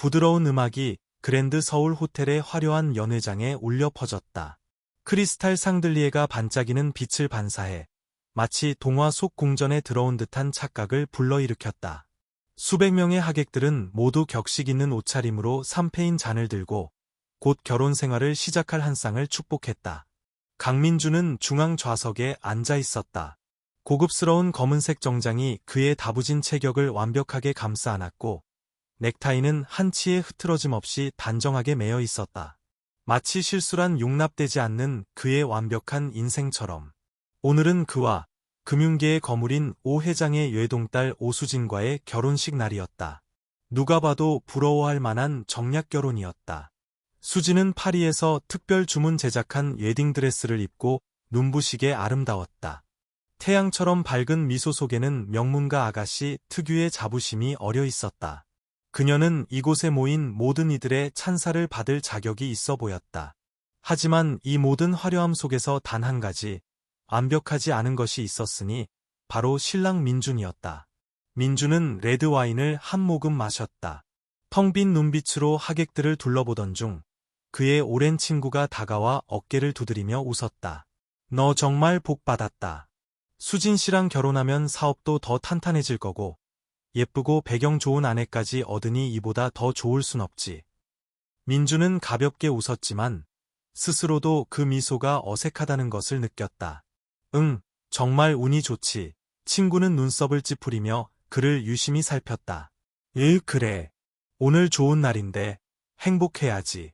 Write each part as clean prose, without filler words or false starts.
부드러운 음악이 그랜드 서울 호텔의 화려한 연회장에 울려 퍼졌다. 크리스탈 샹들리에가 반짝이는 빛을 반사해 마치 동화 속 궁전에 들어온 듯한 착각을 불러일으켰다. 수백 명의 하객들은 모두 격식 있는 옷차림으로 삼페인 잔을 들고 곧 결혼 생활을 시작할 한 쌍을 축복했다. 강민주는 중앙 좌석에 앉아 있었다. 고급스러운 검은색 정장이 그의 다부진 체격을 완벽하게 감싸 안았고 넥타이는 한치의 흐트러짐 없이 단정하게 매여 있었다. 마치 실수란 용납되지 않는 그의 완벽한 인생처럼. 오늘은 그와 금융계의 거물인 오 회장의 외동딸 오수진과의 결혼식 날이었다. 누가 봐도 부러워할 만한 정략 결혼이었다. 수진은 파리에서 특별 주문 제작한 웨딩드레스를 입고 눈부시게 아름다웠다. 태양처럼 밝은 미소 속에는 명문가 아가씨 특유의 자부심이 어려 있었다. 그녀는 이곳에 모인 모든 이들의 찬사를 받을 자격이 있어 보였다. 하지만 이 모든 화려함 속에서 단 한 가지, 완벽하지 않은 것이 있었으니 바로 신랑 민준이었다. 민준은 레드와인을 한 모금 마셨다. 텅 빈 눈빛으로 하객들을 둘러보던 중 그의 오랜 친구가 다가와 어깨를 두드리며 웃었다. 너 정말 복 받았다. 수진 씨랑 결혼하면 사업도 더 탄탄해질 거고 예쁘고 배경 좋은 아내까지 얻으니 이보다 더 좋을 순 없지. 민주는 가볍게 웃었지만 스스로도 그 미소가 어색하다는 것을 느꼈다. 응, 정말 운이 좋지. 친구는 눈썹을 찌푸리며 그를 유심히 살폈다. 그래. 오늘 좋은 날인데 행복해야지.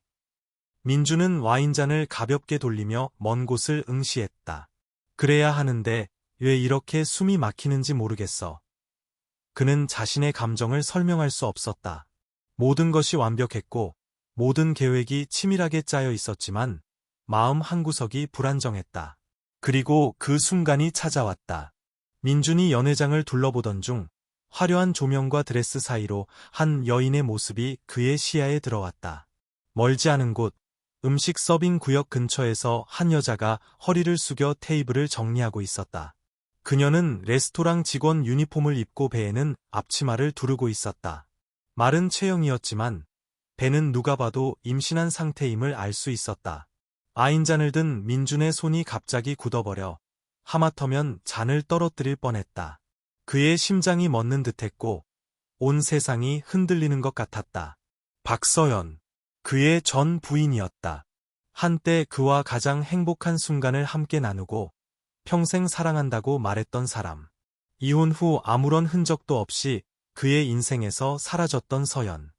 민주는 와인잔을 가볍게 돌리며 먼 곳을 응시했다. 그래야 하는데 왜 이렇게 숨이 막히는지 모르겠어. 그는 자신의 감정을 설명할 수 없었다. 모든 것이 완벽했고 모든 계획이 치밀하게 짜여 있었지만 마음 한구석이 불안정했다. 그리고 그 순간이 찾아왔다. 민준이 연회장을 둘러보던 중 화려한 조명과 드레스 사이로 한 여인의 모습이 그의 시야에 들어왔다. 멀지 않은 곳, 음식 서빙 구역 근처에서 한 여자가 허리를 숙여 테이블을 정리하고 있었다. 그녀는 레스토랑 직원 유니폼을 입고 배에는 앞치마를 두르고 있었다. 마른 체형이었지만 배는 누가 봐도 임신한 상태임을 알 수 있었다. 와인잔을 든 민준의 손이 갑자기 굳어버려 하마터면 잔을 떨어뜨릴 뻔했다. 그의 심장이 멎는 듯했고 온 세상이 흔들리는 것 같았다. 박서연, 그의 전 부인이었다. 한때 그와 가장 행복한 순간을 함께 나누고 평생 사랑한다고 말했던 사람. 이혼 후 아무런 흔적도 없이 그의 인생에서 사라졌던 서연.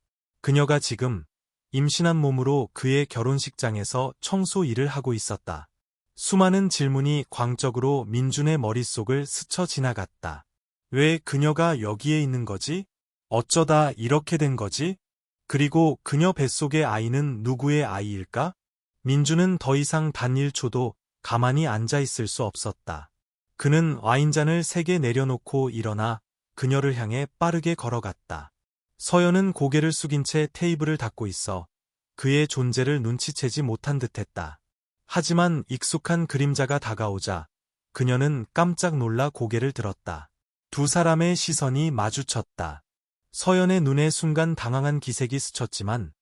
그녀가 지금 임신한 몸으로 그의 결혼식장에서 청소 일을 하고 있었다. 수많은 질문이 광적으로 민준의 머릿속을 스쳐 지나갔다. 왜 그녀가 여기에 있는 거지? 어쩌다 이렇게 된 거지? 그리고 그녀 뱃속의 아이는 누구의 아이일까? 민준은 더 이상 단 1초도 가만히 앉아 있을 수 없었다. 그는 와인잔을 3개 내려놓고 일어나 그녀를 향해 빠르게 걸어갔다. 서연은 고개를 숙인 채 테이블을 닦고 있어 그의 존재를 눈치채지 못한 듯했다. 하지만 익숙한 그림자가 다가오자 그녀는 깜짝 놀라 고개를 들었다. 두 사람의 시선이 마주쳤다. 서연의 눈에 순간 당황한 기색이 스쳤지만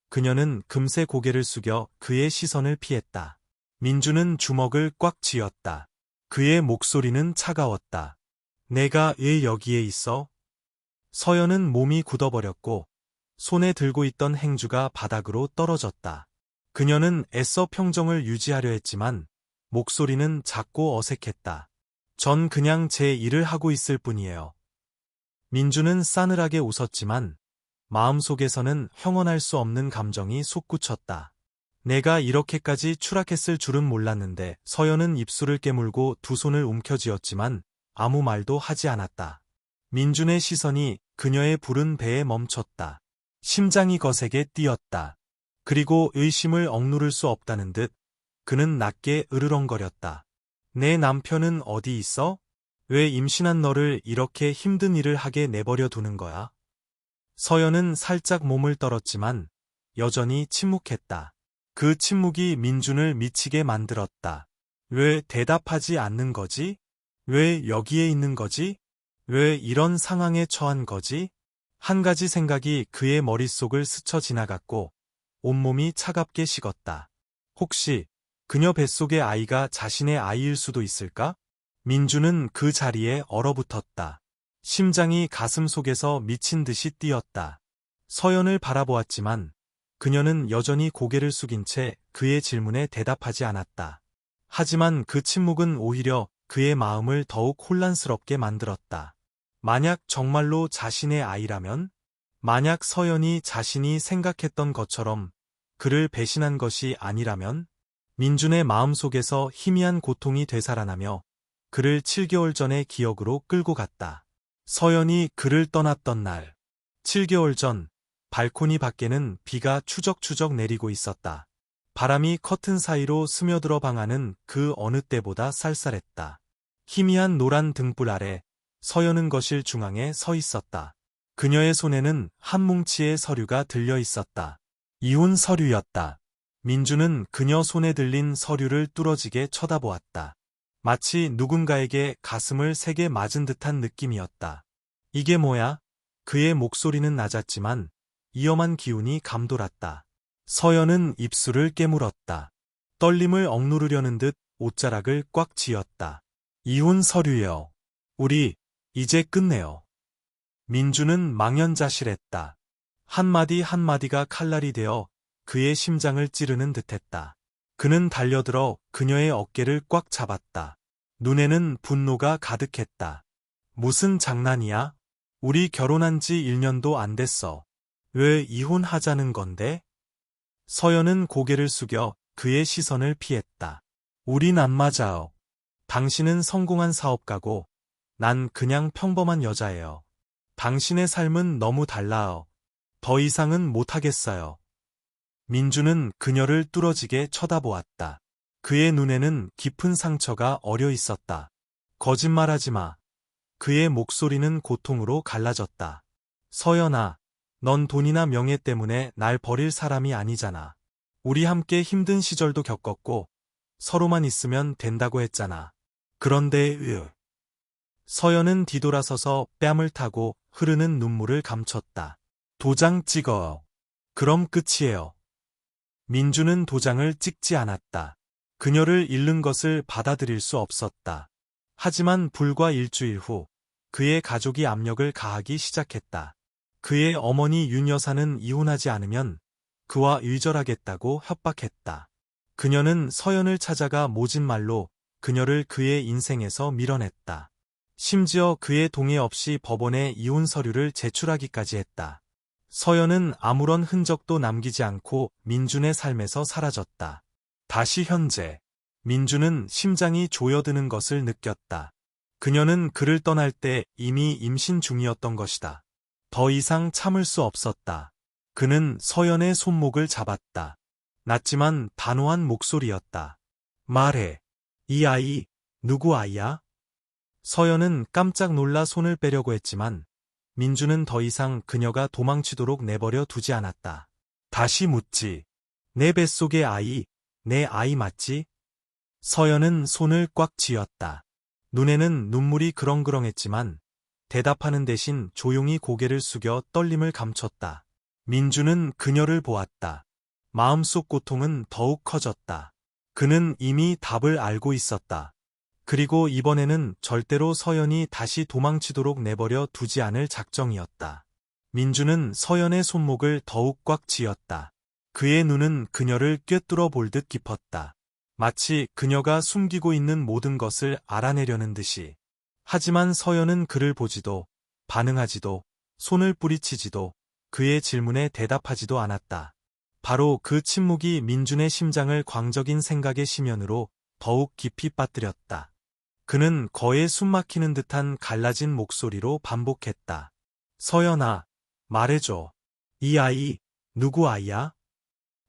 그녀는 금세 고개를 숙여 그의 시선을 피했다. 민주는 주먹을 꽉 쥐었다. 그의 목소리는 차가웠다. 내가 왜 여기에 있어? 서연은 몸이 굳어버렸고 손에 들고 있던 행주가 바닥으로 떨어졌다. 그녀는 애써 평정을 유지하려 했지만 목소리는 작고 어색했다. 전 그냥 제 일을 하고 있을 뿐이에요. 민주는 싸늘하게 웃었지만 마음속에서는 형언할 수 없는 감정이 솟구쳤다. 내가 이렇게까지 추락했을 줄은 몰랐는데. 서연은 입술을 깨물고 두 손을 움켜쥐었지만 아무 말도 하지 않았다. 민준의 시선이 그녀의 부른 배에 멈췄다. 심장이 거세게 뛰었다. 그리고 의심을 억누를 수 없다는 듯 그는 낮게 으르렁거렸다. 내 남편은 어디 있어? 왜 임신한 너를 이렇게 힘든 일을 하게 내버려 두는 거야? 서연은 살짝 몸을 떨었지만 여전히 침묵했다. 그 침묵이 민준을 미치게 만들었다. 왜 대답하지 않는 거지? 왜 여기에 있는 거지? 왜 이런 상황에 처한 거지? 한 가지 생각이 그의 머릿속을 스쳐 지나갔고 온몸이 차갑게 식었다. 혹시 그녀 뱃속의 아이가 자신의 아이일 수도 있을까? 민주는 그 자리에 얼어붙었다. 심장이 가슴 속에서 미친 듯이 뛰었다. 서연을 바라보았지만 그녀는 여전히 고개를 숙인 채 그의 질문에 대답하지 않았다. 하지만 그 침묵은 오히려 그의 마음을 더욱 혼란스럽게 만들었다. 만약 정말로 자신의 아이라면? 만약 서연이 자신이 생각했던 것처럼 그를 배신한 것이 아니라면? 민준의 마음속에서 희미한 고통이 되살아나며 그를 7개월 전의 기억으로 끌고 갔다. 서연이 그를 떠났던 날. 7개월 전, 발코니 밖에는 비가 추적추적 내리고 있었다. 바람이 커튼 사이로 스며들어 방하는 그 어느 때보다 쌀쌀했다. 희미한 노란 등불 아래 서연은 거실 중앙에 서 있었다. 그녀의 손에는 한 뭉치의 서류가 들려 있었다. 이혼 서류였다. 민주는 그녀 손에 들린 서류를 뚫어지게 쳐다보았다. 마치 누군가에게 가슴을 세게 맞은 듯한 느낌이었다. 이게 뭐야? 그의 목소리는 낮았지만 위험한 기운이 감돌았다. 서연은 입술을 깨물었다. 떨림을 억누르려는 듯 옷자락을 꽉 쥐었다. 이혼 서류요. 우리 이제 끝내요. 민주는 망연자실했다. 한마디 한마디가 칼날이 되어 그의 심장을 찌르는 듯했다. 그는 달려들어 그녀의 어깨를 꽉 잡았다. 눈에는 분노가 가득했다. 무슨 장난이야? 우리 결혼한 지 1년도 안 됐어. 왜 이혼하자는 건데? 서연은 고개를 숙여 그의 시선을 피했다. 우린 안 맞아요. 당신은 성공한 사업가고 난 그냥 평범한 여자예요. 당신의 삶은 너무 달라요. 더 이상은 못하겠어요. 민주는 그녀를 뚫어지게 쳐다보았다. 그의 눈에는 깊은 상처가 어려 있었다. 거짓말하지 마. 그의 목소리는 고통으로 갈라졌다. 서연아, 넌 돈이나 명예 때문에 날 버릴 사람이 아니잖아. 우리 함께 힘든 시절도 겪었고 서로만 있으면 된다고 했잖아. 그런데 서연은 뒤돌아서서 뺨을 타고 흐르는 눈물을 감췄다. 도장 찍어요. 그럼 끝이에요. 민주는 도장을 찍지 않았다. 그녀를 잃는 것을 받아들일 수 없었다. 하지만 불과 일주일 후 그의 가족이 압력을 가하기 시작했다. 그의 어머니 윤 여사는 이혼하지 않으면 그와 의절하겠다고 협박했다. 그녀는 서연을 찾아가 모진 말로 그녀를 그의 인생에서 밀어냈다. 심지어 그의 동의 없이 법원에 이혼 서류를 제출하기까지 했다. 서연은 아무런 흔적도 남기지 않고 민준의 삶에서 사라졌다. 다시 현재, 민준은 심장이 조여드는 것을 느꼈다. 그녀는 그를 떠날 때 이미 임신 중이었던 것이다. 더 이상 참을 수 없었다. 그는 서연의 손목을 잡았다. 낮지만 단호한 목소리였다. 말해. 이 아이, 누구 아이야? 서연은 깜짝 놀라 손을 빼려고 했지만 민주는 더 이상 그녀가 도망치도록 내버려 두지 않았다. 다시 묻지. 내 뱃속의 아이, 내 아이 맞지? 서연은 손을 꽉 쥐었다. 눈에는 눈물이 그렁그렁했지만 대답하는 대신 조용히 고개를 숙여 떨림을 감췄다. 민주는 그녀를 보았다. 마음속 고통은 더욱 커졌다. 그는 이미 답을 알고 있었다. 그리고 이번에는 절대로 서연이 다시 도망치도록 내버려 두지 않을 작정이었다. 민주는 서연의 손목을 더욱 꽉 쥐었다. 그의 눈은 그녀를 꿰뚫어 볼 듯 깊었다. 마치 그녀가 숨기고 있는 모든 것을 알아내려는 듯이. 하지만 서연은 그를 보지도, 반응하지도, 손을 뿌리치지도, 그의 질문에 대답하지도 않았다. 바로 그 침묵이 민준의 심장을 광적인 생각의 심연으로 더욱 깊이 빠뜨렸다. 그는 거의 숨막히는 듯한 갈라진 목소리로 반복했다. 서연아, 말해줘. 이 아이, 누구 아이야?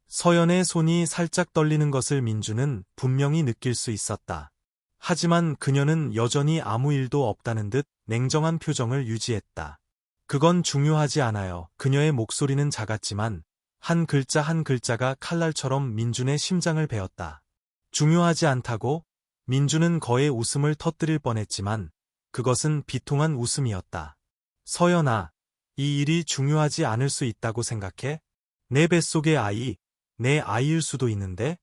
서연의 손이 살짝 떨리는 것을 민주는 분명히 느낄 수 있었다. 하지만 그녀는 여전히 아무 일도 없다는 듯 냉정한 표정을 유지했다. 그건 중요하지 않아요. 그녀의 목소리는 작았지만 한 글자 한 글자가 칼날처럼 민준의 심장을 베었다. 중요하지 않다고? 민준은 거의 웃음을 터뜨릴 뻔했지만 그것은 비통한 웃음이었다. 서연아, 이 일이 중요하지 않을 수 있다고 생각해? 내 뱃속의 아이, 내 아이일 수도 있는데?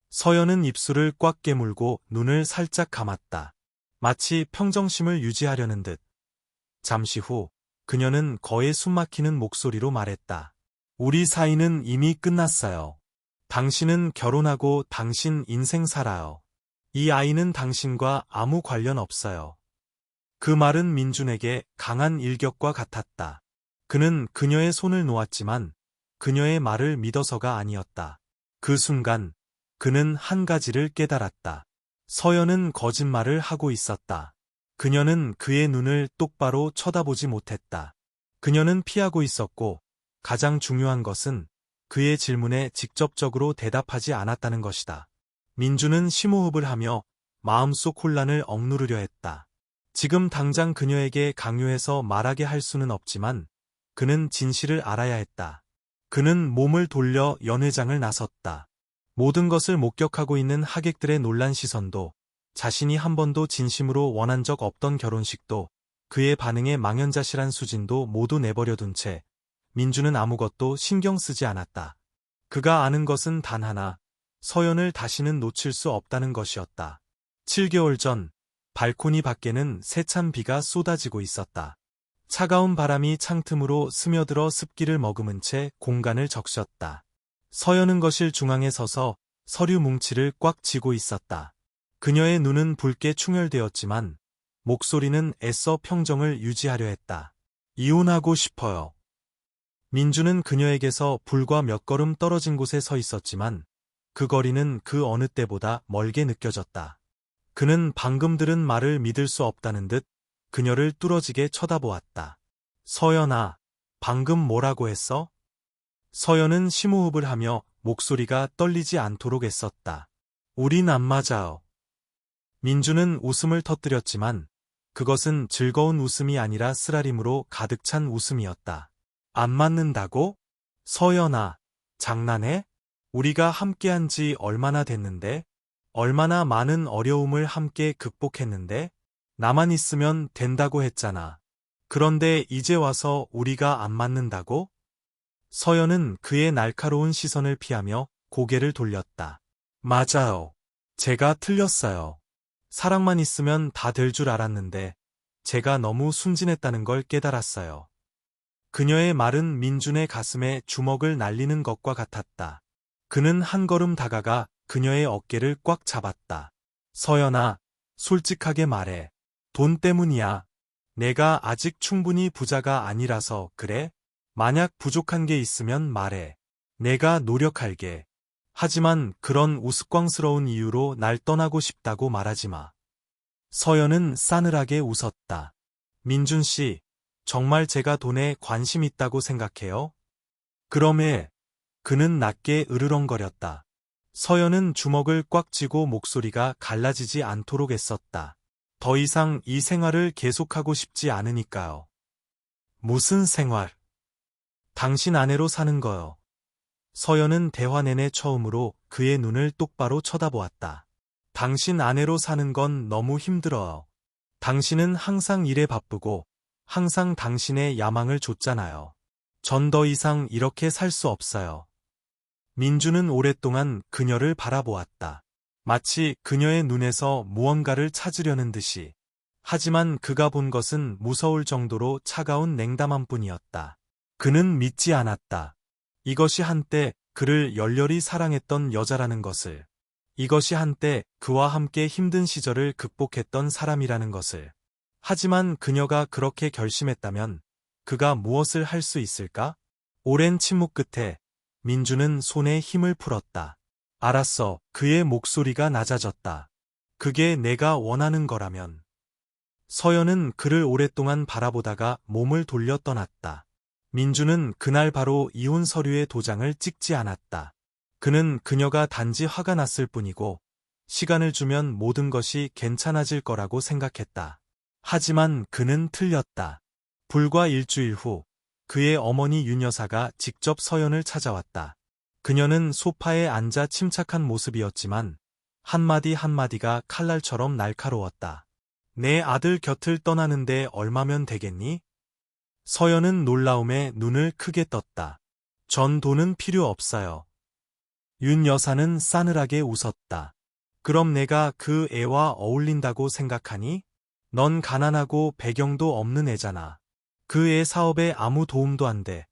서연은 입술을 꽉 깨물고 눈을 살짝 감았다. 마치 평정심을 유지하려는 듯. 잠시 후 그녀는 거의 숨막히는 목소리로 말했다. 우리 사이는 이미 끝났어요. 당신은 결혼하고 당신 인생 살아요. 이 아이는 당신과 아무 관련 없어요. 그 말은 민준에게 강한 일격과 같았다. 그는 그녀의 손을 놓았지만 그녀의 말을 믿어서가 아니었다. 그 순간 그는 한 가지를 깨달았다. 서연은 거짓말을 하고 있었다. 그녀는 그의 눈을 똑바로 쳐다보지 못했다. 그녀는 피하고 있었고 가장 중요한 것은 그의 질문에 직접적으로 대답하지 않았다는 것이다. 민주는 심호흡을 하며 마음속 혼란을 억누르려 했다. 지금 당장 그녀에게 강요해서 말하게 할 수는 없지만 그는 진실을 알아야 했다. 그는 몸을 돌려 연회장을 나섰다. 모든 것을 목격하고 있는 하객들의 놀란 시선도, 자신이 한 번도 진심으로 원한 적 없던 결혼식도, 그의 반응에 망연자실한 수진도 모두 내버려둔 채 민주는 아무것도 신경 쓰지 않았다. 그가 아는 것은 단 하나, 서연을 다시는 놓칠 수 없다는 것이었다. 7개월 전, 발코니 밖에는 세찬 비가 쏟아지고 있었다. 차가운 바람이 창틈으로 스며들어 습기를 머금은 채 공간을 적셨다. 서연은 거실 중앙에 서서 서류 뭉치를 꽉 쥐고 있었다. 그녀의 눈은 붉게 충혈되었지만 목소리는 애써 평정을 유지하려 했다. 이혼하고 싶어요. 민주는 그녀에게서 불과 몇 걸음 떨어진 곳에 서 있었지만 그 거리는 그 어느 때보다 멀게 느껴졌다. 그는 방금 들은 말을 믿을 수 없다는 듯 그녀를 뚫어지게 쳐다보았다. 서연아, 방금 뭐라고 했어? 서연은 심호흡을 하며 목소리가 떨리지 않도록 애썼다. 우린 안 맞아요. 민주는 웃음을 터뜨렸지만 그것은 즐거운 웃음이 아니라 쓰라림으로 가득 찬 웃음이었다. 안 맞는다고? 서연아, 장난해? 우리가 함께한 지 얼마나 됐는데? 얼마나 많은 어려움을 함께 극복했는데? 나만 있으면 된다고 했잖아. 그런데 이제 와서 우리가 안 맞는다고? 서연은 그의 날카로운 시선을 피하며 고개를 돌렸다. 맞아요. 제가 틀렸어요. 사랑만 있으면 다 될 줄 알았는데 제가 너무 순진했다는 걸 깨달았어요. 그녀의 말은 민준의 가슴에 주먹을 날리는 것과 같았다. 그는 한 걸음 다가가 그녀의 어깨를 꽉 잡았다. 서연아, 솔직하게 말해. 돈 때문이야. 내가 아직 충분히 부자가 아니라서 그래? 만약 부족한 게 있으면 말해. 내가 노력할게. 하지만 그런 우스꽝스러운 이유로 날 떠나고 싶다고 말하지 마. 서연은 싸늘하게 웃었다. 민준 씨, 정말 제가 돈에 관심 있다고 생각해요? 그럼에 그는 낮게 으르렁거렸다. 서연은 주먹을 꽉 쥐고 목소리가 갈라지지 않도록 애썼다. 더 이상 이 생활을 계속하고 싶지 않으니까요. 무슨 생활? 당신 아내로 사는 거요. 서연은 대화 내내 처음으로 그의 눈을 똑바로 쳐다보았다. 당신 아내로 사는 건 너무 힘들어요. 당신은 항상 일에 바쁘고 항상 당신의 야망을 좇잖아요. 전 더 이상 이렇게 살 수 없어요. 민주는 오랫동안 그녀를 바라보았다. 마치 그녀의 눈에서 무언가를 찾으려는 듯이. 하지만 그가 본 것은 무서울 정도로 차가운 냉담함 뿐이었다. 그는 믿지 않았다. 이것이 한때 그를 열렬히 사랑했던 여자라는 것을. 이것이 한때 그와 함께 힘든 시절을 극복했던 사람이라는 것을. 하지만 그녀가 그렇게 결심했다면 그가 무엇을 할 수 있을까? 오랜 침묵 끝에 민주는 손에 힘을 풀었다. 알았어. 그의 목소리가 낮아졌다. 그게 내가 원하는 거라면. 서연은 그를 오랫동안 바라보다가 몸을 돌려 떠났다. 민주는 그날 바로 이혼 서류에 도장을 찍지 않았다. 그는 그녀가 단지 화가 났을 뿐이고 시간을 주면 모든 것이 괜찮아질 거라고 생각했다. 하지만 그는 틀렸다. 불과 일주일 후 그의 어머니 윤 여사가 직접 서연을 찾아왔다. 그녀는 소파에 앉아 침착한 모습이었지만 한마디 한마디가 칼날처럼 날카로웠다. 내 아들 곁을 떠나는데 얼마면 되겠니? 서연은 놀라움에 눈을 크게 떴다. 전 돈은 필요 없어요. 윤 여사는 싸늘하게 웃었다. 그럼 내가 그 애와 어울린다고 생각하니? 넌 가난하고 배경도 없는 애잖아. 그 애 사업에 아무 도움도 안 돼.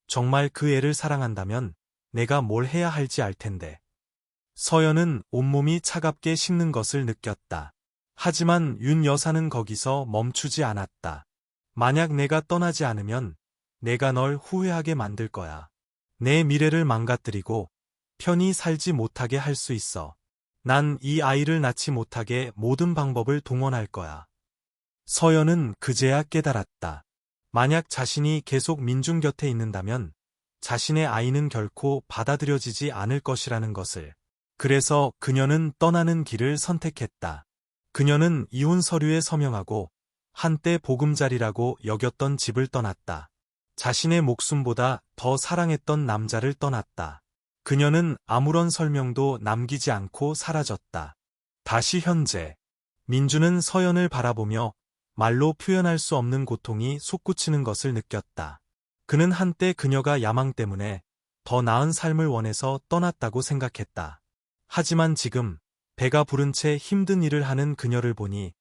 정말 그 애를 사랑한다면 내가 뭘 해야 할지 알 텐데. 서연은 온몸이 차갑게 식는 것을 느꼈다. 하지만 윤 여사는 거기서 멈추지 않았다. 만약 내가 떠나지 않으면 내가 널 후회하게 만들 거야. 내 미래를 망가뜨리고 편히 살지 못하게 할 수 있어. 난 이 아이를 낳지 못하게 모든 방법을 동원할 거야. 서연은 그제야 깨달았다. 만약 자신이 계속 민준 곁에 있는다면 자신의 아이는 결코 받아들여지지 않을 것이라는 것을. 그래서 그녀는 떠나는 길을 선택했다. 그녀는 이혼 서류에 서명하고 한때 보금자리라고 여겼던 집을 떠났다. 자신의 목숨보다 더 사랑했던 남자를 떠났다. 그녀는 아무런 설명도 남기지 않고 사라졌다. 다시 현재. 민주는 서연을 바라보며 말로 표현할 수 없는 고통이 솟구치는 것을 느꼈다. 그는 한때 그녀가 야망 때문에 더 나은 삶을 원해서 떠났다고 생각했다. 하지만 지금 배가 부른 채 힘든 일을 하는 그녀를 보니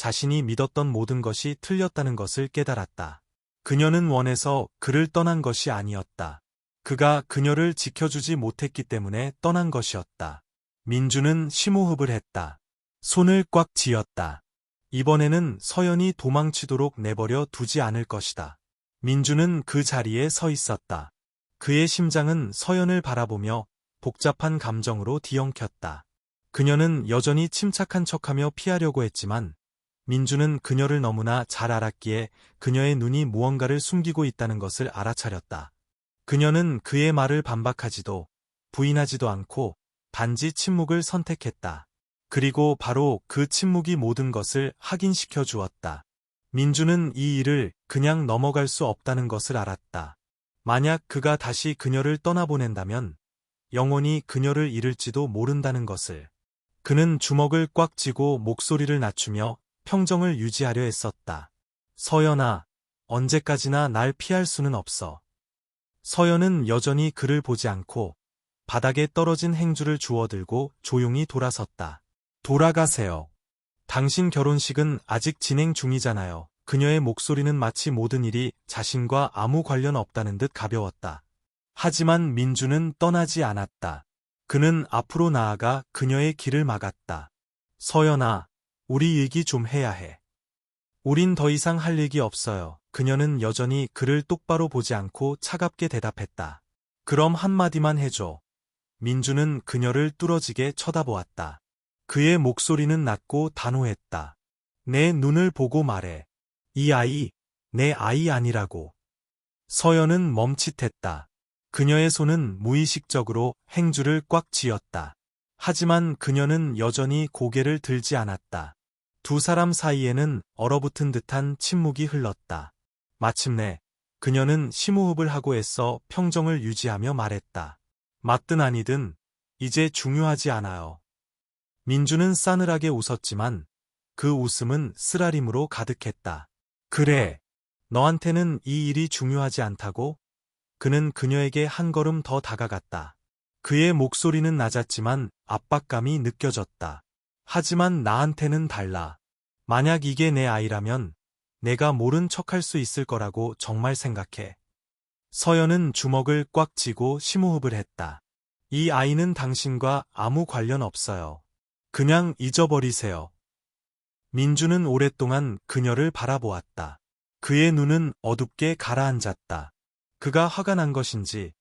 자신이 믿었던 모든 것이 틀렸다는 것을 깨달았다. 그녀는 원해서 그를 떠난 것이 아니었다. 그가 그녀를 지켜주지 못했기 때문에 떠난 것이었다. 민주는 심호흡을 했다. 손을 꽉 쥐었다. 이번에는 서연이 도망치도록 내버려 두지 않을 것이다. 민주는 그 자리에 서 있었다. 그의 심장은 서연을 바라보며 복잡한 감정으로 뒤엉켰다. 그녀는 여전히 침착한 척하며 피하려고 했지만 민주는 그녀를 너무나 잘 알았기에 그녀의 눈이 무언가를 숨기고 있다는 것을 알아차렸다. 그녀는 그의 말을 반박하지도 부인하지도 않고 단지 침묵을 선택했다. 그리고 바로 그 침묵이 모든 것을 확인시켜 주었다. 민주는 이 일을 그냥 넘어갈 수 없다는 것을 알았다. 만약 그가 다시 그녀를 떠나보낸다면 영원히 그녀를 잃을지도 모른다는 것을. 그는 주먹을 꽉 쥐고 목소리를 낮추며 평정을 유지하려 애썼다. 서연아, 언제까지나 날 피할 수는 없어. 서연은 여전히 그를 보지 않고 바닥에 떨어진 행주를 주워들고 조용히 돌아섰다. 돌아가세요. 당신 결혼식은 아직 진행 중이잖아요. 그녀의 목소리는 마치 모든 일이 자신과 아무 관련 없다는 듯 가벼웠다. 하지만 민주는 떠나지 않았다. 그는 앞으로 나아가 그녀의 길을 막았다. 서연아, 우리 얘기 좀 해야 해. 우린 더 이상 할 얘기 없어요. 그녀는 여전히 그를 똑바로 보지 않고 차갑게 대답했다. 그럼 한마디만 해줘. 민주는 그녀를 뚫어지게 쳐다보았다. 그의 목소리는 낮고 단호했다. 내 눈을 보고 말해. 이 아이, 내 아이 아니라고. 서연은 멈칫했다. 그녀의 손은 무의식적으로 행주를 꽉 쥐었다. 하지만 그녀는 여전히 고개를 들지 않았다. 두 사람 사이에는 얼어붙은 듯한 침묵이 흘렀다. 마침내 그녀는 심호흡을 하고 애써 평정을 유지하며 말했다. 맞든 아니든 이제 중요하지 않아요. 민주는 싸늘하게 웃었지만 그 웃음은 쓰라림으로 가득했다. 그래, 너한테는 이 일이 중요하지 않다고? 그는 그녀에게 한 걸음 더 다가갔다. 그의 목소리는 낮았지만 압박감이 느껴졌다. 하지만 나한테는 달라. 만약 이게 내 아이라면 내가 모른 척할 수 있을 거라고 정말 생각해. 서연은 주먹을 꽉 쥐고 심호흡을 했다. 이 아이는 당신과 아무 관련 없어요. 그냥 잊어버리세요. 민주는 오랫동안 그녀를 바라보았다. 그의 눈은 어둡게 가라앉았다. 그가 화가 난 것인지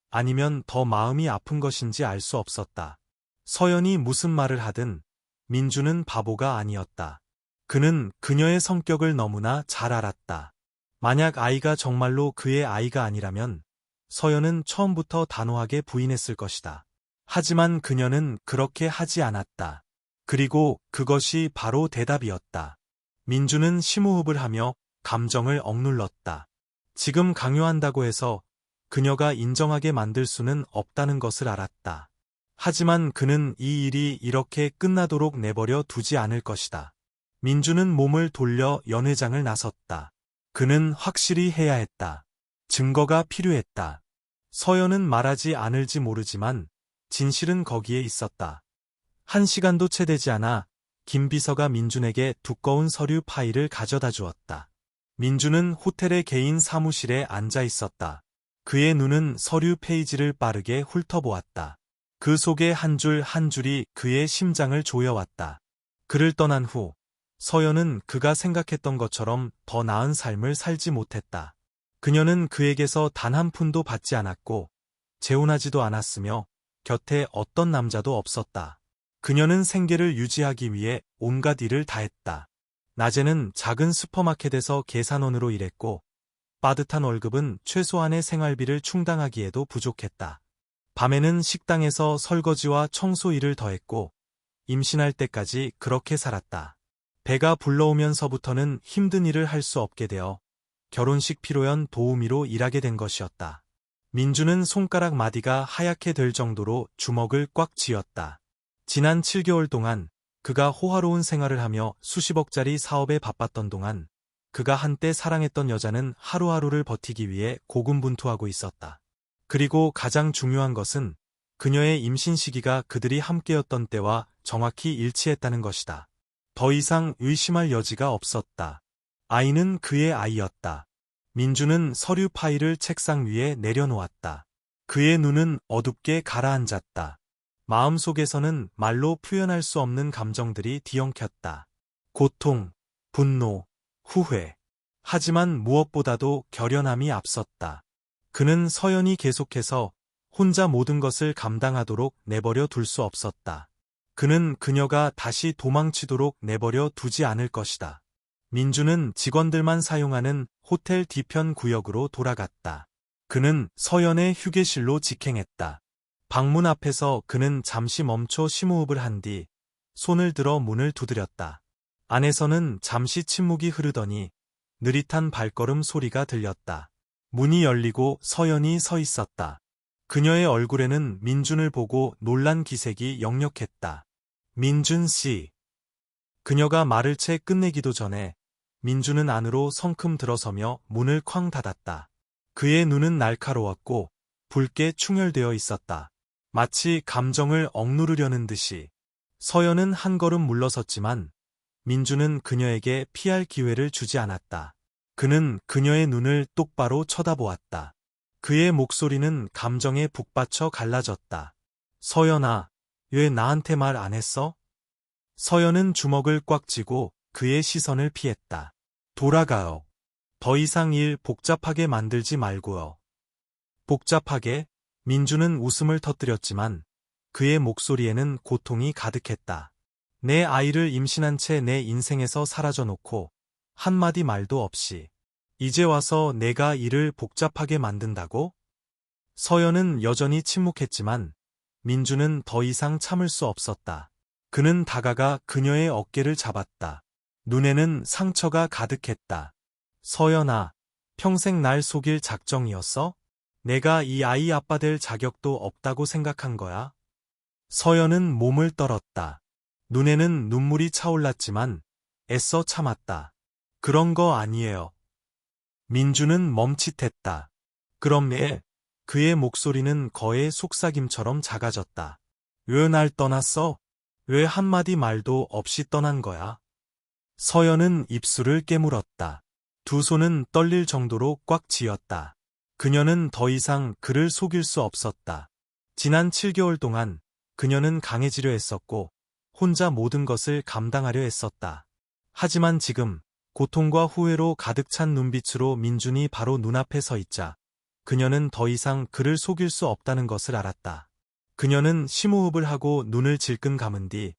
아니면 더 마음이 아픈 것인지 알 수 없었다. 서연이 무슨 말을 하든 민주는 바보가 아니었다. 그는 그녀의 성격을 너무나 잘 알았다. 만약 아이가 정말로 그의 아이가 아니라면 서연은 처음부터 단호하게 부인했을 것이다. 하지만 그녀는 그렇게 하지 않았다. 그리고 그것이 바로 대답이었다. 민주는 심호흡을 하며 감정을 억눌렀다. 지금 강요한다고 해서 그녀가 인정하게 만들 수는 없다는 것을 알았다. 하지만 그는 이 일이 이렇게 끝나도록 내버려 두지 않을 것이다. 민주는 몸을 돌려 연회장을 나섰다. 그는 확실히 해야 했다. 증거가 필요했다. 서연은 말하지 않을지 모르지만 진실은 거기에 있었다. 1시간도 채 되지 않아 김 비서가 민준에게 두꺼운 서류 파일을 가져다 주었다. 민준은 호텔의 개인 사무실에 앉아 있었다. 그의 눈은 서류 페이지를 빠르게 훑어보았다. 그 속의 한 줄 한 줄이 그의 심장을 조여왔다. 그를 떠난 후 서연은 그가 생각했던 것처럼 더 나은 삶을 살지 못했다. 그녀는 그에게서 단 한 푼도 받지 않았고 재혼하지도 않았으며 곁에 어떤 남자도 없었다. 그녀는 생계를 유지하기 위해 온갖 일을 다했다. 낮에는 작은 슈퍼마켓에서 계산원으로 일했고 빠듯한 월급은 최소한의 생활비를 충당하기에도 부족했다. 밤에는 식당에서 설거지와 청소 일을 더했고 임신할 때까지 그렇게 살았다. 배가 불러오면서부터는 힘든 일을 할 수 없게 되어 결혼식 피로연 도우미로 일하게 된 것이었다. 민주는 손가락 마디가 하얗게 될 정도로 주먹을 꽉 쥐었다. 지난 7개월 동안 그가 호화로운 생활을 하며 수십억짜리 사업에 바빴던 동안 그가 한때 사랑했던 여자는 하루하루를 버티기 위해 고군분투하고 있었다. 그리고 가장 중요한 것은 그녀의 임신 시기가 그들이 함께였던 때와 정확히 일치했다는 것이다. 더 이상 의심할 여지가 없었다. 아이는 그의 아이였다. 민주는 서류 파일을 책상 위에 내려놓았다. 그의 눈은 어둡게 가라앉았다. 마음속에서는 말로 표현할 수 없는 감정들이 뒤엉켰다. 고통, 분노, 후회. 하지만 무엇보다도 결연함이 앞섰다. 그는 서연이 계속해서 혼자 모든 것을 감당하도록 내버려 둘 수 없었다. 그는 그녀가 다시 도망치도록 내버려 두지 않을 것이다. 민주는 직원들만 사용하는 호텔 뒤편 구역으로 돌아갔다. 그는 서연의 휴게실로 직행했다. 방문 앞에서 그는 잠시 멈춰 심호흡을 한 뒤 손을 들어 문을 두드렸다. 안에서는 잠시 침묵이 흐르더니 느릿한 발걸음 소리가 들렸다. 문이 열리고 서연이 서 있었다. 그녀의 얼굴에는 민준을 보고 놀란 기색이 역력했다. 민준 씨. 그녀가 말을 채 끝내기도 전에 민준은 안으로 성큼 들어서며 문을 쾅 닫았다. 그의 눈은 날카로웠고 붉게 충혈되어 있었다. 마치 감정을 억누르려는 듯이. 서연은 한 걸음 물러섰지만 민준은 그녀에게 피할 기회를 주지 않았다. 그는 그녀의 눈을 똑바로 쳐다보았다. 그의 목소리는 감정에 북받쳐 갈라졌다. 서연아, 왜 나한테 말 안 했어? 서연은 주먹을 꽉 쥐고 그의 시선을 피했다. 돌아가요. 더 이상 일 복잡하게 만들지 말고요. 복잡하게? 민주는 웃음을 터뜨렸지만 그의 목소리에는 고통이 가득했다. 내 아이를 임신한 채 내 인생에서 사라져 놓고 한마디 말도 없이 이제 와서 내가 일을 복잡하게 만든다고? 서연은 여전히 침묵했지만 민주는 더 이상 참을 수 없었다. 그는 다가가 그녀의 어깨를 잡았다. 눈에는 상처가 가득했다. 서연아, 평생 날 속일 작정이었어? 내가 이 아이 아빠 될 자격도 없다고 생각한 거야? 서연은 몸을 떨었다. 눈에는 눈물이 차올랐지만 애써 참았다. 그런 거 아니에요. 민주는 멈칫했다. 그럼 예. 그의 목소리는 거의 속삭임처럼 작아졌다. 왜 날 떠났어? 왜 한마디 말도 없이 떠난 거야? 서연은 입술을 깨물었다. 두 손은 떨릴 정도로 꽉 쥐었다. 그녀는 더 이상 그를 속일 수 없었다. 지난 7개월 동안 그녀는 강해지려 했었고 혼자 모든 것을 감당하려 했었다. 하지만 지금 고통과 후회로 가득 찬 눈빛으로 민준이 바로 눈앞에 서 있자 그녀는 더 이상 그를 속일 수 없다는 것을 알았다. 그녀는 심호흡을 하고 눈을 질끈 감은 뒤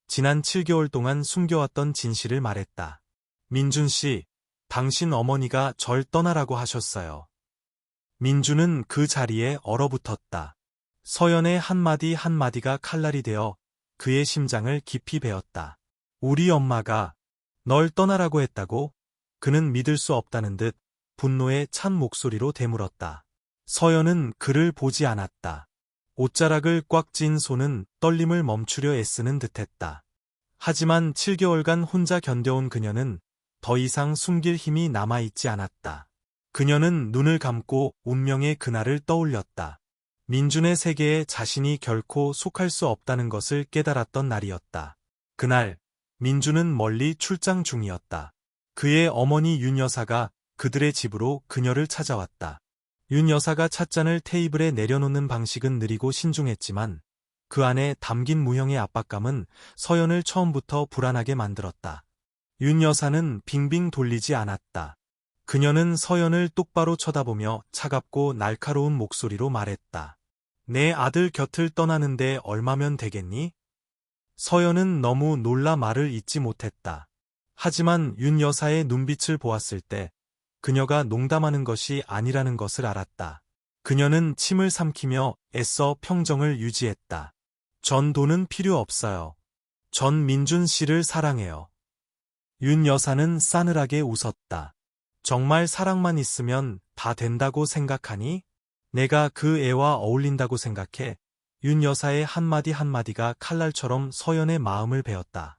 지난 7개월 동안 숨겨왔던 진실을 말했다. 민준 씨, 당신 어머니가 절 떠나라고 하셨어요. 민준은 그 자리에 얼어붙었다. 서연의 한마디 한마디가 칼날이 되어 그의 심장을 깊이 베었다. 우리 엄마가 널 떠나라고 했다고? 그는 믿을 수 없다는 듯 분노에 찬 목소리로 되물었다. 서연은 그를 보지 않았다. 옷자락을 꽉 쥔 손은 떨림을 멈추려 애쓰는 듯했다. 하지만 7개월간 혼자 견뎌온 그녀는 더 이상 숨길 힘이 남아있지 않았다. 그녀는 눈을 감고 운명의 그날을 떠올렸다. 민준의 세계에 자신이 결코 속할 수 없다는 것을 깨달았던 날이었다. 그날, 민준은 멀리 출장 중이었다. 그의 어머니 윤 여사가 그들의 집으로 그녀를 찾아왔다. 윤 여사가 찻잔을 테이블에 내려놓는 방식은 느리고 신중했지만 그 안에 담긴 무형의 압박감은 서연을 처음부터 불안하게 만들었다. 윤 여사는 빙빙 돌리지 않았다. 그녀는 서연을 똑바로 쳐다보며 차갑고 날카로운 목소리로 말했다. 내 아들 곁을 떠나는데 얼마면 되겠니? 서연은 너무 놀라 말을 잇지 못했다. 하지만 윤 여사의 눈빛을 보았을 때 그녀가 농담하는 것이 아니라는 것을 알았다. 그녀는 침을 삼키며 애써 평정을 유지했다. 전 돈은 필요 없어요. 전 민준 씨를 사랑해요. 윤 여사는 싸늘하게 웃었다. 정말 사랑만 있으면 다 된다고 생각하니? 내가 그 애와 어울린다고 생각해. 윤 여사의 한마디 한마디가 칼날처럼 서연의 마음을 베었다.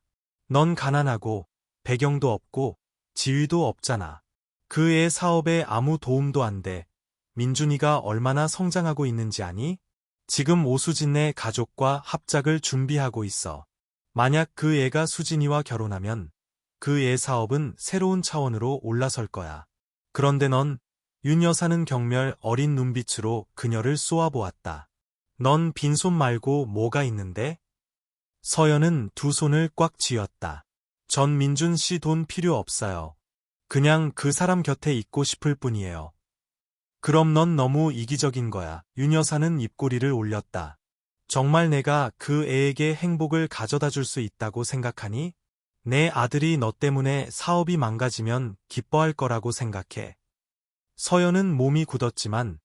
넌 가난하고 배경도 없고 지위도 없잖아. 그 애 사업에 아무 도움도 안 돼. 민준이가 얼마나 성장하고 있는지 아니? 지금 오수진네 가족과 합작을 준비하고 있어. 만약 그 애가 수진이와 결혼하면 그 애 사업은 새로운 차원으로 올라설 거야. 그런데 넌, 윤 여사는 경멸 어린 눈빛으로 그녀를 쏘아보았다. 넌 빈손 말고 뭐가 있는데? 서연은 두 손을 꽉 쥐었다. 전 민준 씨 돈 필요 없어요. 그냥 그 사람 곁에 있고 싶을 뿐이에요. 그럼 넌 너무 이기적인 거야. 윤 여사는 입꼬리를 올렸다. 정말 내가 그 애에게 행복을 가져다 줄 수 있다고 생각하니? 내 아들이 너 때문에 사업이 망가지면 기뻐할 거라고 생각해. 서연은 몸이 굳었지만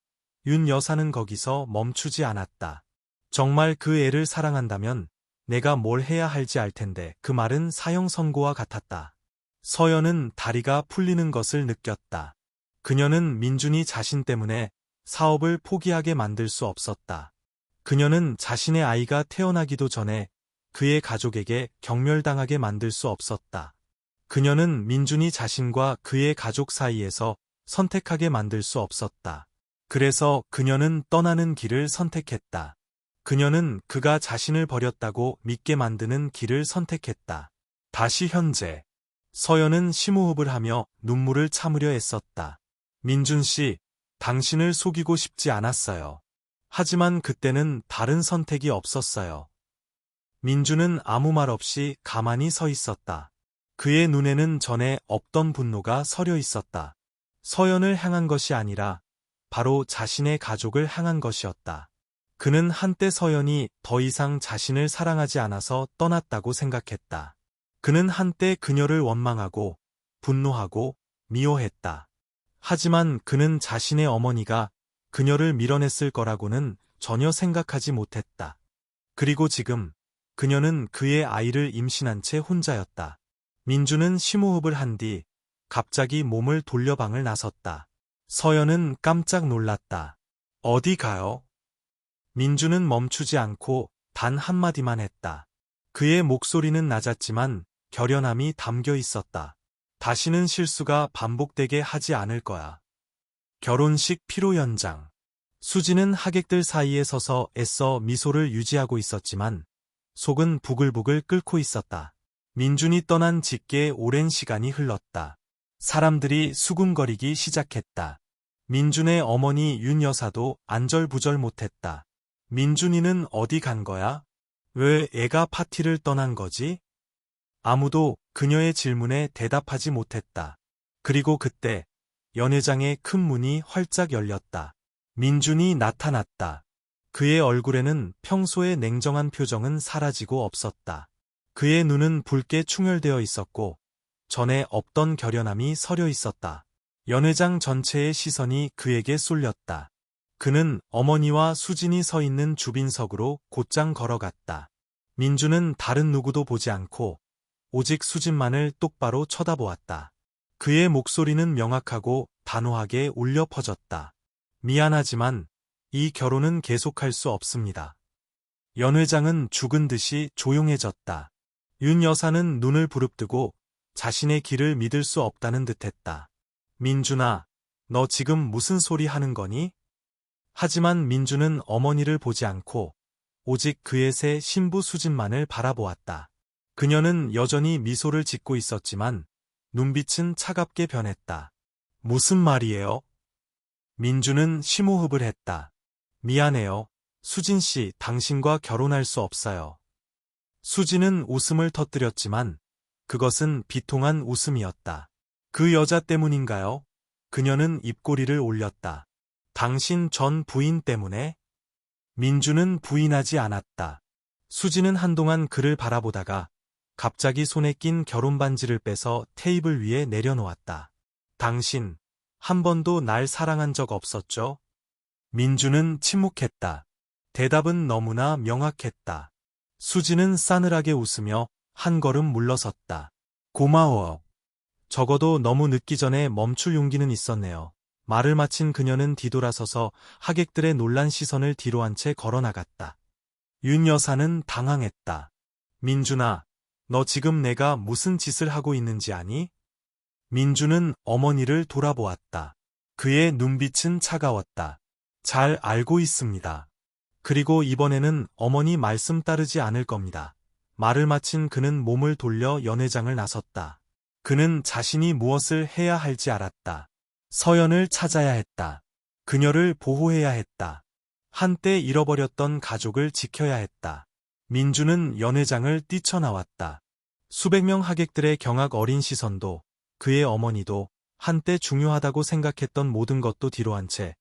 윤 여사는 거기서 멈추지 않았다. 정말 그 애를 사랑한다면 내가 뭘 해야 할지 알 텐데. 그 말은 사형 선고와 같았다. 서연은 다리가 풀리는 것을 느꼈다. 그녀는 민준이 자신 때문에 사업을 포기하게 만들 수 없었다. 그녀는 자신의 아이가 태어나기도 전에 그의 가족에게 경멸당하게 만들 수 없었다. 그녀는 민준이 자신과 그의 가족 사이에서 선택하게 만들 수 없었다. 그래서 그녀는 떠나는 길을 선택했다. 그녀는 그가 자신을 버렸다고 믿게 만드는 길을 선택했다. 다시 현재. 서연은 심호흡을 하며 눈물을 참으려 애썼다. 민준 씨, 당신을 속이고 싶지 않았어요. 하지만 그때는 다른 선택이 없었어요. 민준은 아무 말 없이 가만히 서 있었다. 그의 눈에는 전에 없던 분노가 서려 있었다. 서연을 향한 것이 아니라 바로 자신의 가족을 향한 것이었다. 그는 한때 서연이 더 이상 자신을 사랑하지 않아서 떠났다고 생각했다. 그는 한때 그녀를 원망하고 분노하고 미워했다. 하지만 그는 자신의 어머니가 그녀를 밀어냈을 거라고는 전혀 생각하지 못했다. 그리고 지금 그녀는 그의 아이를 임신한 채 혼자였다. 민주는 심호흡을 한 뒤 갑자기 몸을 돌려 방을 나섰다. 서연은 깜짝 놀랐다. 어디 가요? 민주는 멈추지 않고 단 한마디만 했다. 그의 목소리는 낮았지만 결연함이 담겨 있었다. 다시는 실수가 반복되게 하지 않을 거야. 결혼식 피로 연장. 수지는 하객들 사이에 서서 애써 미소를 유지하고 있었지만 속은 부글부글 끓고 있었다. 민준이 떠난 지 꽤 오랜 시간이 흘렀다. 사람들이 수군거리기 시작했다. 민준의 어머니 윤 여사도 안절부절 못했다. 민준이는 어디 간 거야? 왜 애가 파티를 떠난 거지? 아무도 그녀의 질문에 대답하지 못했다. 그리고 그때 연회장의 큰 문이 활짝 열렸다. 민준이 나타났다. 그의 얼굴에는 평소의 냉정한 표정은 사라지고 없었다. 그의 눈은 붉게 충혈되어 있었고 전에 없던 결연함이 서려 있었다. 연회장 전체의 시선이 그에게 쏠렸다. 그는 어머니와 수진이 서 있는 주빈석으로 곧장 걸어갔다. 민준은 다른 누구도 보지 않고 오직 수진만을 똑바로 쳐다보았다. 그의 목소리는 명확하고 단호하게 울려 퍼졌다. 미안하지만 이 결혼은 계속할 수 없습니다. 연 회장은 죽은 듯이 조용해졌다. 윤 여사는 눈을 부릅뜨고 자신의 귀를 믿을 수 없다는 듯했다. 민준아, 너 지금 무슨 소리 하는 거니? 하지만 민준은 어머니를 보지 않고 오직 그의 새 신부 수진만을 바라보았다. 그녀는 여전히 미소를 짓고 있었지만 눈빛은 차갑게 변했다. 무슨 말이에요? 민준은 심호흡을 했다. 미안해요. 수진 씨, 당신과 결혼할 수 없어요. 수진은 웃음을 터뜨렸지만 그것은 비통한 웃음이었다. 그 여자 때문인가요? 그녀는 입꼬리를 올렸다. 당신 전 부인 때문에? 민준은 부인하지 않았다. 수진은 한동안 그를 바라보다가 갑자기 손에 낀 결혼반지를 빼서 테이블 위에 내려놓았다. 당신, 한 번도 날 사랑한 적 없었죠? 민준은 침묵했다. 대답은 너무나 명확했다. 수진은 싸늘하게 웃으며 한 걸음 물러섰다. 고마워. 적어도 너무 늦기 전에 멈출 용기는 있었네요. 말을 마친 그녀는 뒤돌아서서 하객들의 놀란 시선을 뒤로 한 채 걸어나갔다. 윤 여사는 당황했다. 민준아, 너 지금 내가 무슨 짓을 하고 있는지 아니? 민준은 어머니를 돌아보았다. 그의 눈빛은 차가웠다. 잘 알고 있습니다. 그리고 이번에는 어머니 말씀 따르지 않을 겁니다. 말을 마친 그는 몸을 돌려 연회장을 나섰다. 그는 자신이 무엇을 해야 할지 알았다. 서연을 찾아야 했다. 그녀를 보호해야 했다. 한때 잃어버렸던 가족을 지켜야 했다. 민주는 연회장을 뛰쳐나왔다. 수백 명 하객들의 경악 어린 시선도 그의 어머니도 한때 중요하다고 생각했던 모든 것도 뒤로 한 채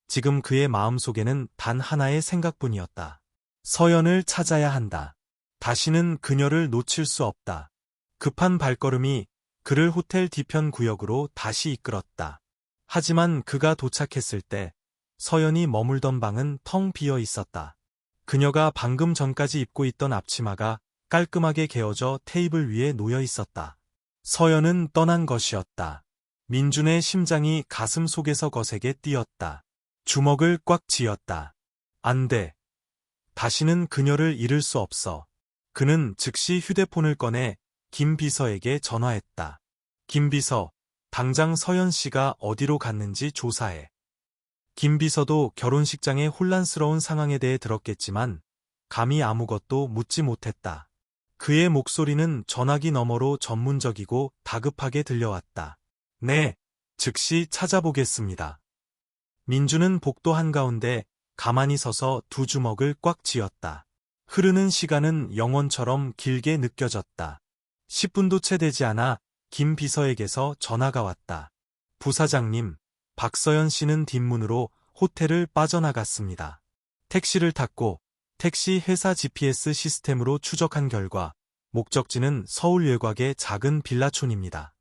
지금 그의 마음속에는 단 하나의 생각뿐이었다. 서연을 찾아야 한다. 다시는 그녀를 놓칠 수 없다. 급한 발걸음이 그를 호텔 뒤편 구역으로 다시 이끌었다. 하지만 그가 도착했을 때 서연이 머물던 방은 텅 비어 있었다. 그녀가 방금 전까지 입고 있던 앞치마가 깔끔하게 개어져 테이블 위에 놓여 있었다. 서연은 떠난 것이었다. 민준의 심장이 가슴 속에서 거세게 뛰었다. 주먹을 꽉 쥐었다. 안 돼. 다시는 그녀를 잃을 수 없어. 그는 즉시 휴대폰을 꺼내 김 비서에게 전화했다. 김 비서, 당장 서연 씨가 어디로 갔는지 조사해. 김 비서도 결혼식장의 혼란스러운 상황에 대해 들었겠지만 감히 아무것도 묻지 못했다. 그의 목소리는 전화기 너머로 전문적이고 다급하게 들려왔다. 네, 즉시 찾아보겠습니다. 민주는 복도 한가운데 가만히 서서 두 주먹을 꽉 쥐었다. 흐르는 시간은 영원처럼 길게 느껴졌다. 10분도 채 되지 않아 김 비서에게서 전화가 왔다. 부사장님, 박서연 씨는 뒷문으로 호텔을 빠져나갔습니다. 택시를 탔고 택시 회사 GPS 시스템으로 추적한 결과 목적지는 서울 외곽의 작은 빌라촌입니다.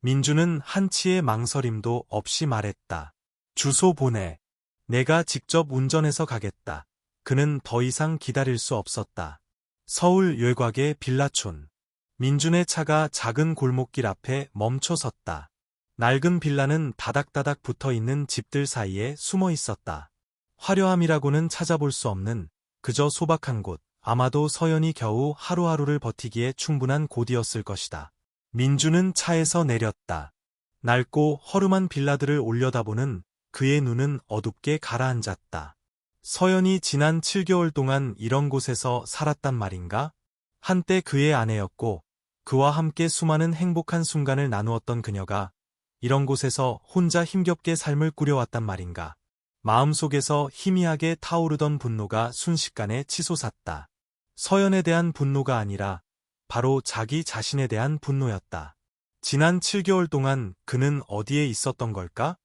민주는 한치의 망설임도 없이 말했다. 주소 보내. 내가 직접 운전해서 가겠다. 그는 더 이상 기다릴 수 없었다. 서울 외곽의 빌라촌. 민준의 차가 작은 골목길 앞에 멈춰 섰다. 낡은 빌라는 다닥다닥 붙어있는 집들 사이에 숨어 있었다. 화려함이라고는 찾아볼 수 없는 그저 소박한 곳, 아마도 서연이 겨우 하루하루를 버티기에 충분한 곳이었을 것이다. 민주는 차에서 내렸다. 낡고 허름한 빌라들을 올려다보는 그의 눈은 어둡게 가라앉았다. 서연이 지난 7개월 동안 이런 곳에서 살았단 말인가? 한때 그의 아내였고 그와 함께 수많은 행복한 순간을 나누었던 그녀가 이런 곳에서 혼자 힘겹게 삶을 꾸려왔단 말인가? 마음속에서 희미하게 타오르던 분노가 순식간에 치솟았다. 서연에 대한 분노가 아니라 바로 자기 자신에 대한 분노였다. 지난 7개월 동안 그는 어디에 있었던 걸까?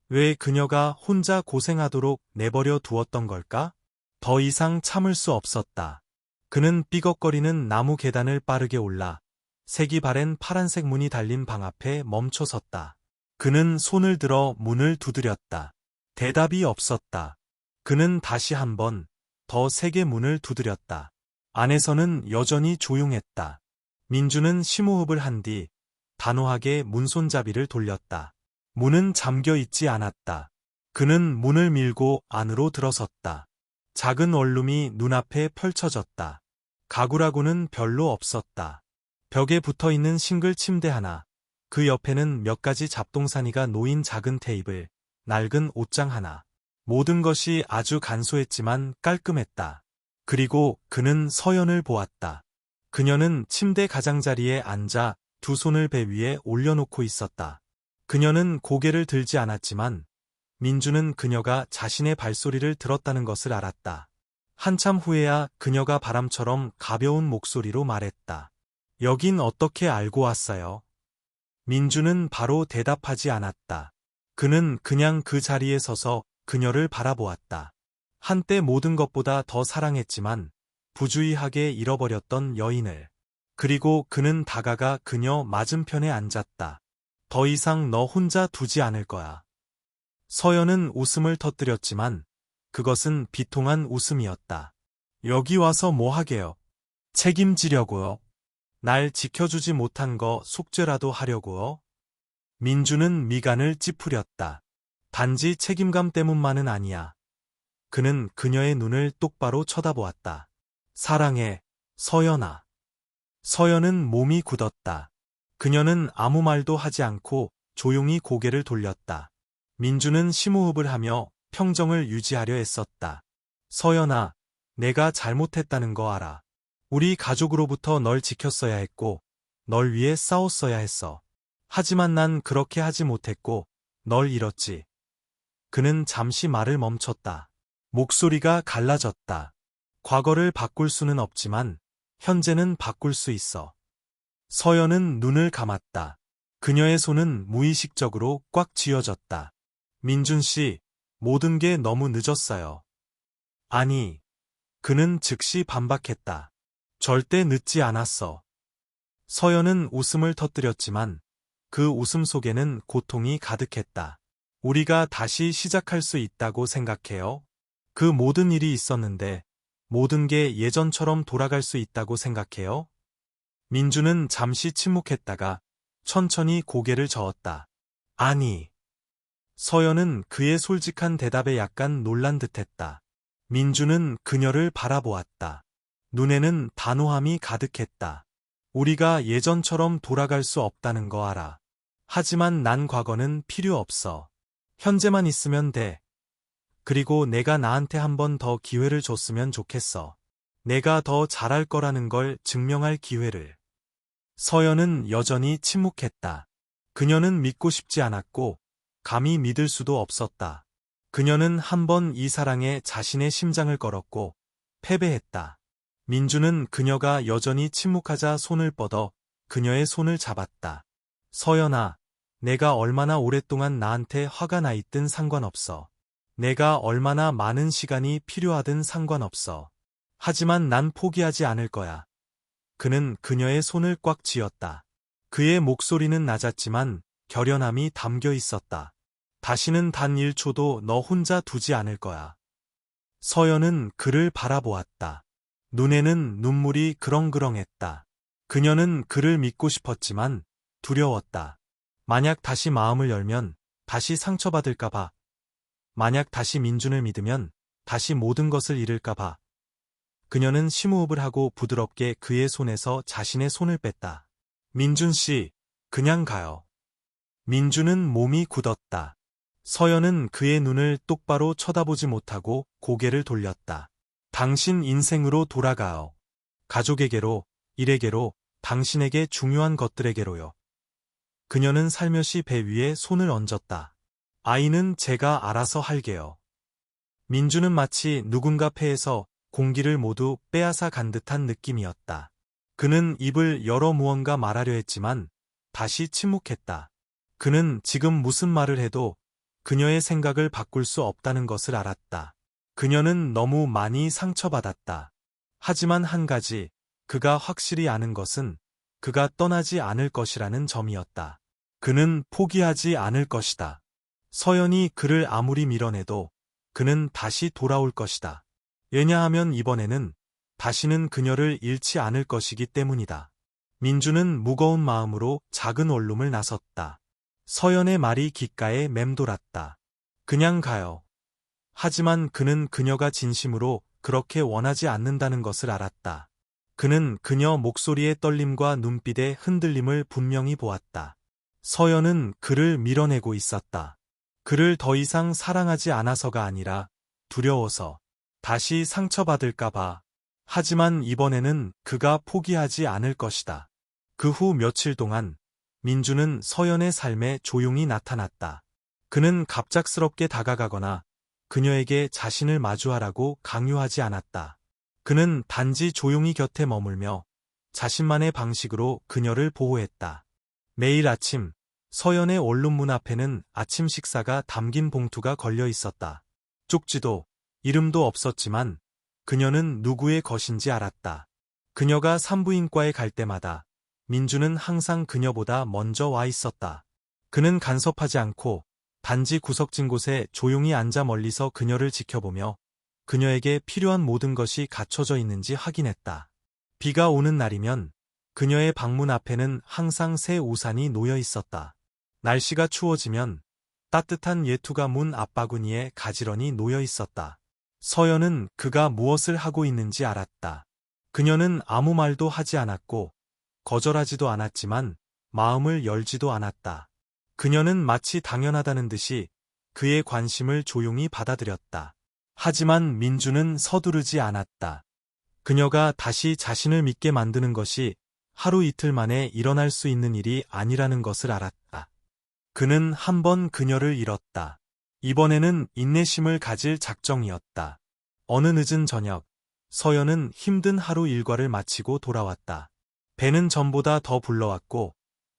왜 그녀가 혼자 고생하도록 내버려 두었던 걸까? 더 이상 참을 수 없었다. 그는 삐걱거리는 나무 계단을 빠르게 올라 색이 바랜 파란색 문이 달린 방 앞에 멈춰 섰다. 그는 손을 들어 문을 두드렸다. 대답이 없었다. 그는 다시 한번 더 세게 문을 두드렸다. 안에서는 여전히 조용했다. 민주는 심호흡을 한 뒤 단호하게 문손잡이를 돌렸다. 문은 잠겨 있지 않았다. 그는 문을 밀고 안으로 들어섰다. 작은 원룸이 눈앞에 펼쳐졌다. 가구라고는 별로 없었다. 벽에 붙어 있는 싱글 침대 하나, 그 옆에는 몇 가지 잡동사니가 놓인 작은 테이블, 낡은 옷장 하나. 모든 것이 아주 간소했지만 깔끔했다. 그리고 그는 서연을 보았다. 그녀는 침대 가장자리에 앉아 두 손을 배 위에 올려놓고 있었다. 그녀는 고개를 들지 않았지만 민주는 그녀가 자신의 발소리를 들었다는 것을 알았다. 한참 후에야 그녀가 바람처럼 가벼운 목소리로 말했다. 여긴 어떻게 알고 왔어요? 민주는 바로 대답하지 않았다. 그는 그냥 그 자리에 서서 그녀를 바라보았다. 한때 모든 것보다 더 사랑했지만 부주의하게 잃어버렸던 여인을. 그리고 그는 다가가 그녀 맞은편에 앉았다. 더 이상 너 혼자 두지 않을 거야. 서연은 웃음을 터뜨렸지만 그것은 비통한 웃음이었다. 여기 와서 뭐 하게요? 책임지려고요. 날 지켜주지 못한 거 속죄라도 하려고요. 민주는 미간을 찌푸렸다. 단지 책임감 때문만은 아니야. 그는 그녀의 눈을 똑바로 쳐다보았다. 사랑해, 서연아. 서연은 몸이 굳었다. 그녀는 아무 말도 하지 않고 조용히 고개를 돌렸다. 민주는 심호흡을 하며 평정을 유지하려 애썼다. 서연아, 내가 잘못했다는 거 알아. 우리 가족으로부터 널 지켰어야 했고, 널 위해 싸웠어야 했어. 하지만 난 그렇게 하지 못했고, 널 잃었지. 그는 잠시 말을 멈췄다. 목소리가 갈라졌다. 과거를 바꿀 수는 없지만, 현재는 바꿀 수 있어. 서연은 눈을 감았다. 그녀의 손은 무의식적으로 꽉 쥐어졌다. 민준 씨, 모든 게 너무 늦었어요. 아니, 그는 즉시 반박했다. 절대 늦지 않았어. 서연은 웃음을 터뜨렸지만 그 웃음 속에는 고통이 가득했다. 우리가 다시 시작할 수 있다고 생각해요? 그 모든 일이 있었는데 모든 게 예전처럼 돌아갈 수 있다고 생각해요? 민주는 잠시 침묵했다가 천천히 고개를 저었다. 아니. 서연은 그의 솔직한 대답에 약간 놀란 듯했다. 민주는 그녀를 바라보았다. 눈에는 단호함이 가득했다. 우리가 예전처럼 돌아갈 수 없다는 거 알아. 하지만 난 과거는 필요 없어. 현재만 있으면 돼. 그리고 내가 나한테 한 번 더 기회를 줬으면 좋겠어. 내가 더 잘할 거라는 걸 증명할 기회를. 서연은 여전히 침묵했다. 그녀는 믿고 싶지 않았고 감히 믿을 수도 없었다. 그녀는 한 번 이 사랑에 자신의 심장을 걸었고 패배했다. 민주는 그녀가 여전히 침묵하자 손을 뻗어 그녀의 손을 잡았다. 서연아, 내가 얼마나 오랫동안 나한테 화가 나 있든 상관없어. 내가 얼마나 많은 시간이 필요하든 상관없어. 하지만 난 포기하지 않을 거야. 그는 그녀의 손을 꽉 쥐었다. 그의 목소리는 낮았지만 결연함이 담겨 있었다. 다시는 단 1초도 너 혼자 두지 않을 거야. 서연은 그를 바라보았다. 눈에는 눈물이 그렁그렁했다. 그녀는 그를 믿고 싶었지만 두려웠다. 만약 다시 마음을 열면 다시 상처받을까봐. 만약 다시 민준을 믿으면 다시 모든 것을 잃을까봐. 그녀는 심호흡을 하고 부드럽게 그의 손에서 자신의 손을 뺐다. 민준 씨, 그냥 가요. 민준은 몸이 굳었다. 서연은 그의 눈을 똑바로 쳐다보지 못하고 고개를 돌렸다. 당신 인생으로 돌아가요. 가족에게로, 일에게로, 당신에게 중요한 것들에게로요. 그녀는 살며시 배 위에 손을 얹었다. 아이는 제가 알아서 할게요. 민주는 마치 누군가 폐에서 공기를 모두 빼앗아 간 듯한 느낌이었다. 그는 입을 열어 무언가 말하려 했지만 다시 침묵했다. 그는 지금 무슨 말을 해도 그녀의 생각을 바꿀 수 없다는 것을 알았다. 그녀는 너무 많이 상처받았다. 하지만 한 가지, 그가 확실히 아는 것은 그가 떠나지 않을 것이라는 점이었다. 그는 포기하지 않을 것이다. 서연이 그를 아무리 밀어내도 그는 다시 돌아올 것이다. 왜냐하면 이번에는 다시는 그녀를 잃지 않을 것이기 때문이다. 민주는 무거운 마음으로 작은 원룸을 나섰다. 서연의 말이 귓가에 맴돌았다. 그냥 가요. 하지만 그는 그녀가 진심으로 그렇게 원하지 않는다는 것을 알았다. 그는 그녀 목소리의 떨림과 눈빛의 흔들림을 분명히 보았다. 서연은 그를 밀어내고 있었다. 그를 더 이상 사랑하지 않아서가 아니라 두려워서 다시 상처받을까봐. 하지만 이번에는 그가 포기하지 않을 것이다. 그 후 며칠 동안 민주는 서연의 삶에 조용히 나타났다. 그는 갑작스럽게 다가가거나 그녀에게 자신을 마주하라고 강요하지 않았다. 그는 단지 조용히 곁에 머물며 자신만의 방식으로 그녀를 보호했다. 매일 아침 서연의 원룸문 앞에는 아침 식사가 담긴 봉투가 걸려 있었다. 쪽지도 이름도 없었지만 그녀는 누구의 것인지 알았다. 그녀가 산부인과에 갈 때마다 민주는 항상 그녀보다 먼저 와 있었다. 그는 간섭하지 않고 단지 구석진 곳에 조용히 앉아 멀리서 그녀를 지켜보며 그녀에게 필요한 모든 것이 갖춰져 있는지 확인했다. 비가 오는 날이면 그녀의 방문 앞에는 항상 새 우산이 놓여 있었다. 날씨가 추워지면 따뜻한 예투가 문 앞바구니에 가지런히 놓여 있었다. 서연은 그가 무엇을 하고 있는지 알았다. 그녀는 아무 말도 하지 않았고 거절하지도 않았지만 마음을 열지도 않았다. 그녀는 마치 당연하다는 듯이 그의 관심을 조용히 받아들였다. 하지만 민주는 서두르지 않았다. 그녀가 다시 자신을 믿게 만드는 것이 하루 이틀 만에 일어날 수 있는 일이 아니라는 것을 알았다. 그는 한 번 그녀를 잃었다. 이번에는 인내심을 가질 작정이었다. 어느 늦은 저녁, 서연은 힘든 하루 일과를 마치고 돌아왔다. 배는 전보다 더 불러왔고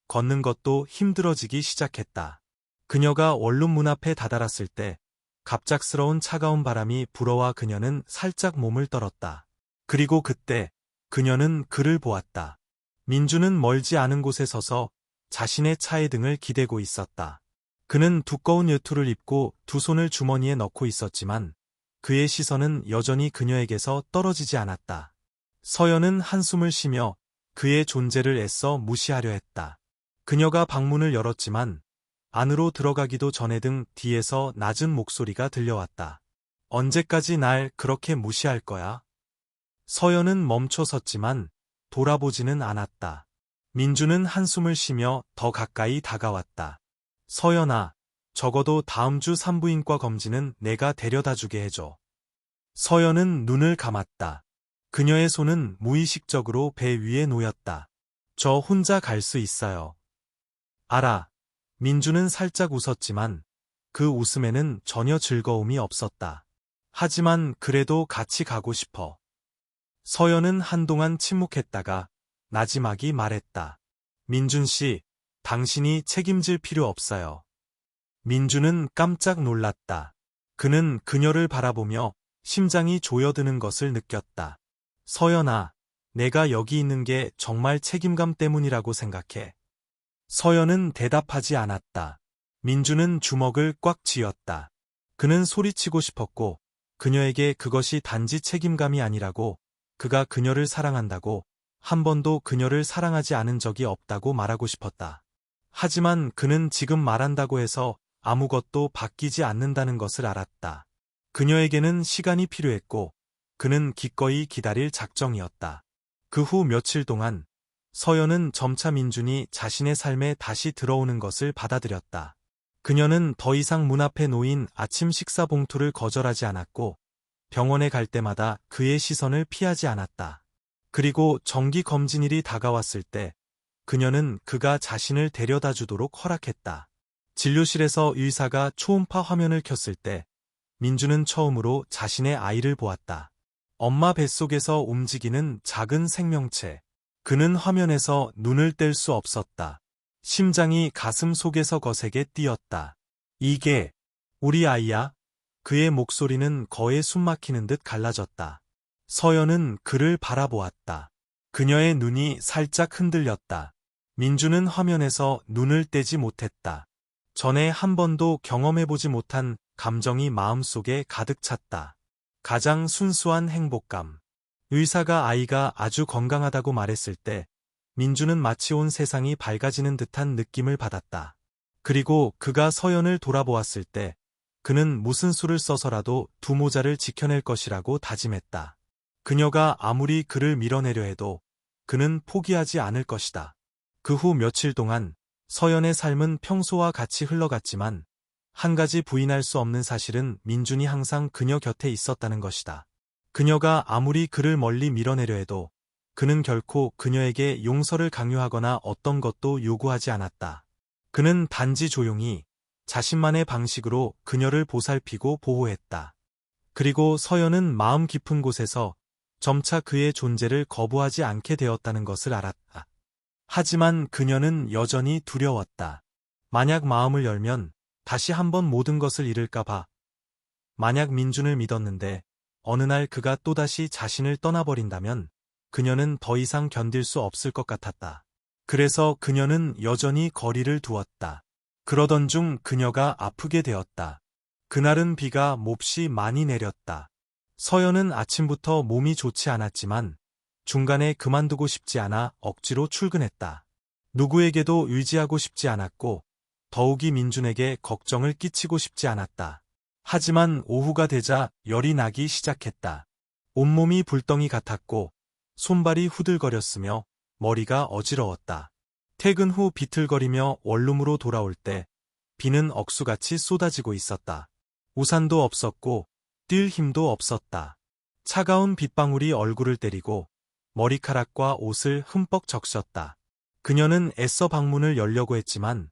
걷는 것도 힘들어지기 시작했다. 그녀가 원룸 문 앞에 다다랐을 때 갑작스러운 차가운 바람이 불어와 그녀는 살짝 몸을 떨었다. 그리고 그때 그녀는 그를 보았다. 민주는 멀지 않은 곳에 서서 자신의 차의 등을 기대고 있었다. 그는 두꺼운 외투를 입고 두 손을 주머니에 넣고 있었지만 그의 시선은 여전히 그녀에게서 떨어지지 않았다. 서연은 한숨을 쉬며 그의 존재를 애써 무시하려 했다. 그녀가 방문을 열었지만 안으로 들어가기도 전에 등 뒤에서 낮은 목소리가 들려왔다. 언제까지 날 그렇게 무시할 거야? 서연은 멈춰 섰지만 돌아보지는 않았다. 민주는 한숨을 쉬며 더 가까이 다가왔다. 서연아, 적어도 다음 주 산부인과 검진은 내가 데려다주게 해줘. 서연은 눈을 감았다. 그녀의 손은 무의식적으로 배 위에 놓였다. 저 혼자 갈 수 있어요. 알아. 민주는 살짝 웃었지만 그 웃음에는 전혀 즐거움이 없었다. 하지만 그래도 같이 가고 싶어. 서연은 한동안 침묵했다가 나지막이 말했다. 민준 씨, 당신이 책임질 필요 없어요. 민주는 깜짝 놀랐다. 그는 그녀를 바라보며 심장이 조여드는 것을 느꼈다. 서연아, 내가 여기 있는 게 정말 책임감 때문이라고 생각해. 서연은 대답하지 않았다. 민주는 주먹을 꽉 쥐었다. 그는 소리치고 싶었고 그녀에게 그것이 단지 책임감이 아니라고, 그가 그녀를 사랑한다고, 한 번도 그녀를 사랑하지 않은 적이 없다고 말하고 싶었다. 하지만 그는 지금 말한다고 해서 아무것도 바뀌지 않는다는 것을 알았다. 그녀에게는 시간이 필요했고 그는 기꺼이 기다릴 작정이었다. 그 후 며칠 동안 서연은 점차 민준이 자신의 삶에 다시 들어오는 것을 받아들였다. 그녀는 더 이상 문 앞에 놓인 아침 식사 봉투를 거절하지 않았고 병원에 갈 때마다 그의 시선을 피하지 않았다. 그리고 정기 검진일이 다가왔을 때 그녀는 그가 자신을 데려다 주도록 허락했다. 진료실에서 의사가 초음파 화면을 켰을 때 민주는 처음으로 자신의 아이를 보았다. 엄마 뱃속에서 움직이는 작은 생명체. 그는 화면에서 눈을 뗄 수 없었다. 심장이 가슴 속에서 거세게 뛰었다. 이게 우리 아이야? 그의 목소리는 거에 숨막히는 듯 갈라졌다. 서연은 그를 바라보았다. 그녀의 눈이 살짝 흔들렸다. 민주는 화면에서 눈을 떼지 못했다. 전에 한 번도 경험해보지 못한 감정이 마음속에 가득 찼다. 가장 순수한 행복감. 의사가 아이가 아주 건강하다고 말했을 때 민주는 마치 온 세상이 밝아지는 듯한 느낌을 받았다. 그리고 그가 서연을 돌아보았을 때 그는 무슨 수를 써서라도 두 모자를 지켜낼 것이라고 다짐했다. 그녀가 아무리 그를 밀어내려 해도 그는 포기하지 않을 것이다. 그 후 며칠 동안 서연의 삶은 평소와 같이 흘러갔지만 한 가지 부인할 수 없는 사실은 민준이 항상 그녀 곁에 있었다는 것이다. 그녀가 아무리 그를 멀리 밀어내려 해도 그는 결코 그녀에게 용서를 강요하거나 어떤 것도 요구하지 않았다. 그는 단지 조용히 자신만의 방식으로 그녀를 보살피고 보호했다. 그리고 서연은 마음 깊은 곳에서 점차 그의 존재를 거부하지 않게 되었다는 것을 알았다. 하지만 그녀는 여전히 두려웠다. 만약 마음을 열면 다시 한번 모든 것을 잃을까봐. 만약 민준을 믿었는데 어느 날 그가 또다시 자신을 떠나버린다면 그녀는 더 이상 견딜 수 없을 것 같았다. 그래서 그녀는 여전히 거리를 두었다. 그러던 중 그녀가 아프게 되었다. 그날은 비가 몹시 많이 내렸다. 서연은 아침부터 몸이 좋지 않았지만 중간에 그만두고 싶지 않아 억지로 출근했다. 누구에게도 의지하고 싶지 않았고 더욱이 민준에게 걱정을 끼치고 싶지 않았다. 하지만 오후가 되자 열이 나기 시작했다. 온몸이 불덩이 같았고 손발이 후들거렸으며 머리가 어지러웠다. 퇴근 후 비틀거리며 원룸으로 돌아올 때 비는 억수같이 쏟아지고 있었다. 우산도 없었고 뛸 힘도 없었다. 차가운 빗방울이 얼굴을 때리고 머리카락과 옷을 흠뻑 적셨다. 그녀는 애써 방문을 열려고 했지만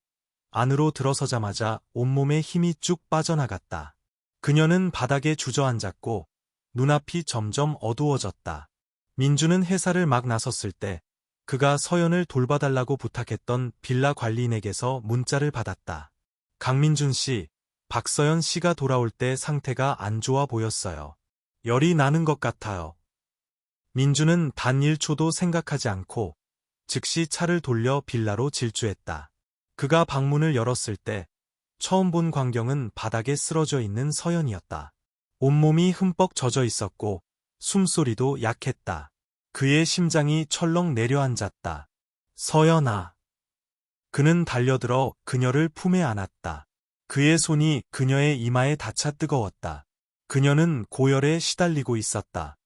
안으로 들어서자마자 온몸에 힘이 쭉 빠져나갔다. 그녀는 바닥에 주저앉았고 눈앞이 점점 어두워졌다. 민주는 회사를 막 나섰을 때 그가 서연을 돌봐달라고 부탁했던 빌라 관리인에게서 문자를 받았다. 강민준 씨, 박서연 씨가 돌아올 때 상태가 안 좋아 보였어요. 열이 나는 것 같아요. 민주는 단 1초도 생각하지 않고 즉시 차를 돌려 빌라로 질주했다. 그가 방문을 열었을 때 처음 본 광경은 바닥에 쓰러져 있는 서연이었다. 온몸이 흠뻑 젖어 있었고 숨소리도 약했다. 그의 심장이 철렁 내려앉았다. 서연아. 그는 달려들어 그녀를 품에 안았다. 그의 손이 그녀의 이마에 닿자 뜨거웠다. 그녀는 고열에 시달리고 있었다.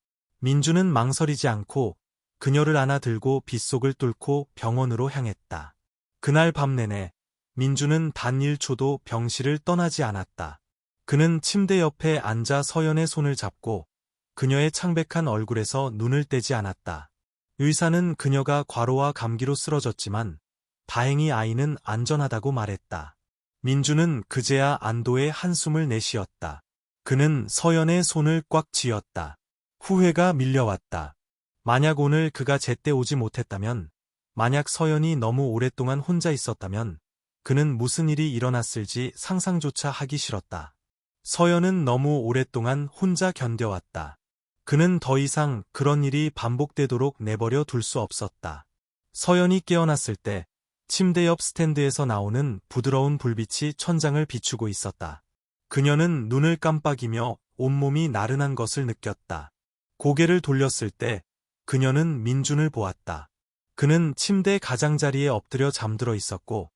민주는 망설이지 않고 그녀를 안아 들고 빗속을 뚫고 병원으로 향했다. 그날 밤 내내 민주는 단 1초도 병실을 떠나지 않았다. 그는 침대 옆에 앉아 서연의 손을 잡고 그녀의 창백한 얼굴에서 눈을 떼지 않았다. 의사는 그녀가 과로와 감기로 쓰러졌지만 다행히 아이는 안전하다고 말했다. 민주는 그제야 안도의 한숨을 내쉬었다. 그는 서연의 손을 꽉 쥐었다. 후회가 밀려왔다. 만약 오늘 그가 제때 오지 못했다면, 만약 서연이 너무 오랫동안 혼자 있었다면 그는 무슨 일이 일어났을지 상상조차 하기 싫었다. 서연은 너무 오랫동안 혼자 견뎌왔다. 그는 더 이상 그런 일이 반복되도록 내버려 둘 수 없었다. 서연이 깨어났을 때 침대 옆 스탠드에서 나오는 부드러운 불빛이 천장을 비추고 있었다. 그녀는 눈을 깜빡이며 온몸이 나른한 것을 느꼈다. 고개를 돌렸을 때 그녀는 민준을 보았다. 그는 침대 가장자리에 엎드려 잠들어 있었고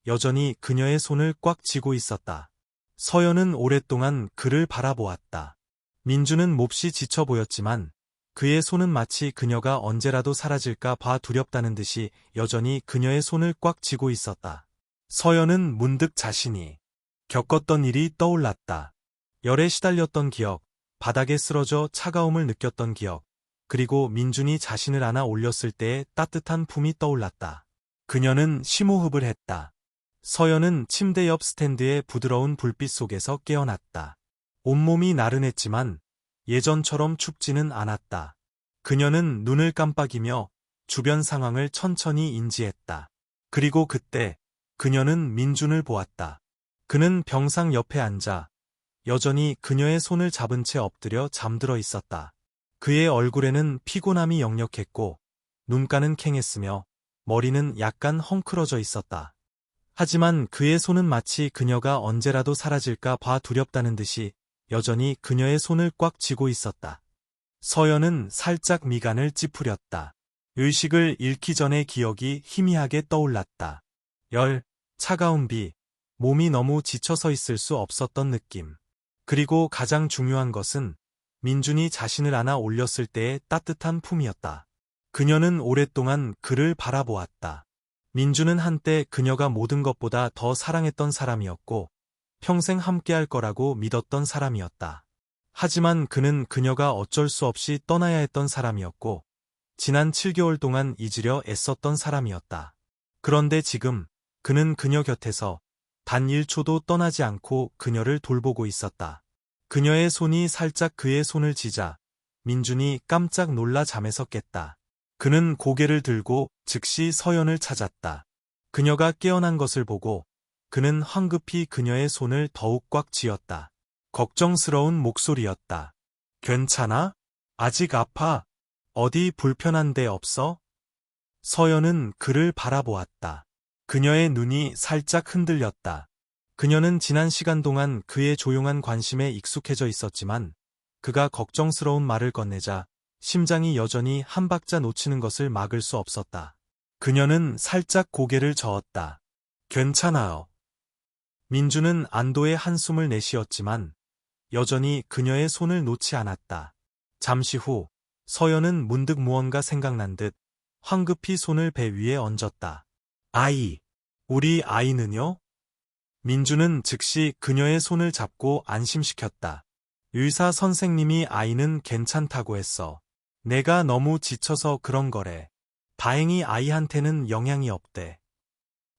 여전히 그녀의 손을 꽉 쥐고 있었다. 서연은 오랫동안 그를 바라보았다. 민준은 몹시 지쳐 보였지만 그의 손은 마치 그녀가 언제라도 사라질까 봐 두렵다는 듯이 여전히 그녀의 손을 꽉 쥐고 있었다. 서연은 문득 자신이 겪었던 일이 떠올랐다. 열에 시달렸던 기억, 바닥에 쓰러져 차가움을 느꼈던 기억, 그리고 민준이 자신을 안아 올렸을 때의 따뜻한 품이 떠올랐다. 그녀는 심호흡을 했다. 서연은 침대 옆 스탠드의 부드러운 불빛 속에서 깨어났다. 온몸이 나른했지만 예전처럼 춥지는 않았다. 그녀는 눈을 깜빡이며 주변 상황을 천천히 인지했다. 그리고 그때 그녀는 민준을 보았다. 그는 병상 옆에 앉아 여전히 그녀의 손을 잡은 채 엎드려 잠들어 있었다. 그의 얼굴에는 피곤함이 역력했고 눈가는 캥했으며 머리는 약간 헝클어져 있었다. 하지만 그의 손은 마치 그녀가 언제라도 사라질까 봐 두렵다는 듯이 여전히 그녀의 손을 꽉 쥐고 있었다. 서연은 살짝 미간을 찌푸렸다. 의식을 잃기 전의 기억이 희미하게 떠올랐다. 열, 차가운 비, 몸이 너무 지쳐서 있을 수 없었던 느낌. 그리고 가장 중요한 것은 민준이 자신을 안아 올렸을 때의 따뜻한 품이었다. 그녀는 오랫동안 그를 바라보았다. 민준은 한때 그녀가 모든 것보다 더 사랑했던 사람이었고 평생 함께할 거라고 믿었던 사람이었다. 하지만 그는 그녀가 어쩔 수 없이 떠나야 했던 사람이었고 지난 7개월 동안 잊으려 애썼던 사람이었다. 그런데 지금 그는 그녀 곁에서 단 1초도 떠나지 않고 그녀를 돌보고 있었다. 그녀의 손이 살짝 그의 손을 쥐자 민준이 깜짝 놀라 잠에서 깼다. 그는 고개를 들고 즉시 서연을 찾았다. 그녀가 깨어난 것을 보고 그는 황급히 그녀의 손을 더욱 꽉 쥐었다. 걱정스러운 목소리였다. 괜찮아? 아직 아파? 어디 불편한 데 없어? 서연은 그를 바라보았다. 그녀의 눈이 살짝 흔들렸다. 그녀는 지난 시간 동안 그의 조용한 관심에 익숙해져 있었지만 그가 걱정스러운 말을 건네자 심장이 여전히 한 박자 놓치는 것을 막을 수 없었다. 그녀는 살짝 고개를 저었다. 괜찮아요. 민주는 안도의 한숨을 내쉬었지만 여전히 그녀의 손을 놓지 않았다. 잠시 후 서연은 문득 무언가 생각난 듯 황급히 손을 배 위에 얹었다. 아이, 우리 아이는요? 민주는 즉시 그녀의 손을 잡고 안심시켰다. 의사 선생님이 아이는 괜찮다고 했어. 내가 너무 지쳐서 그런 거래. 다행히 아이한테는 영향이 없대.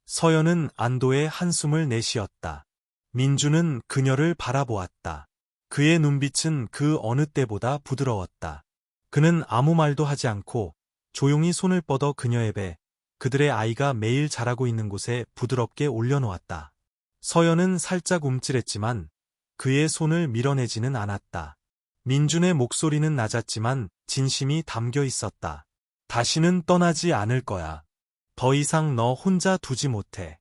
서연은 안도의 한숨을 내쉬었다. 민주는 그녀를 바라보았다. 그의 눈빛은 그 어느 때보다 부드러웠다. 그는 아무 말도 하지 않고 조용히 손을 뻗어 그녀의 배, 그들의 아이가 매일 자라고 있는 곳에 부드럽게 올려놓았다. 서연은 살짝 움찔했지만 그의 손을 밀어내지는 않았다. 민준의 목소리는 낮았지만 진심이 담겨 있었다. 다시는 떠나지 않을 거야. 더 이상 너 혼자 두지 못해.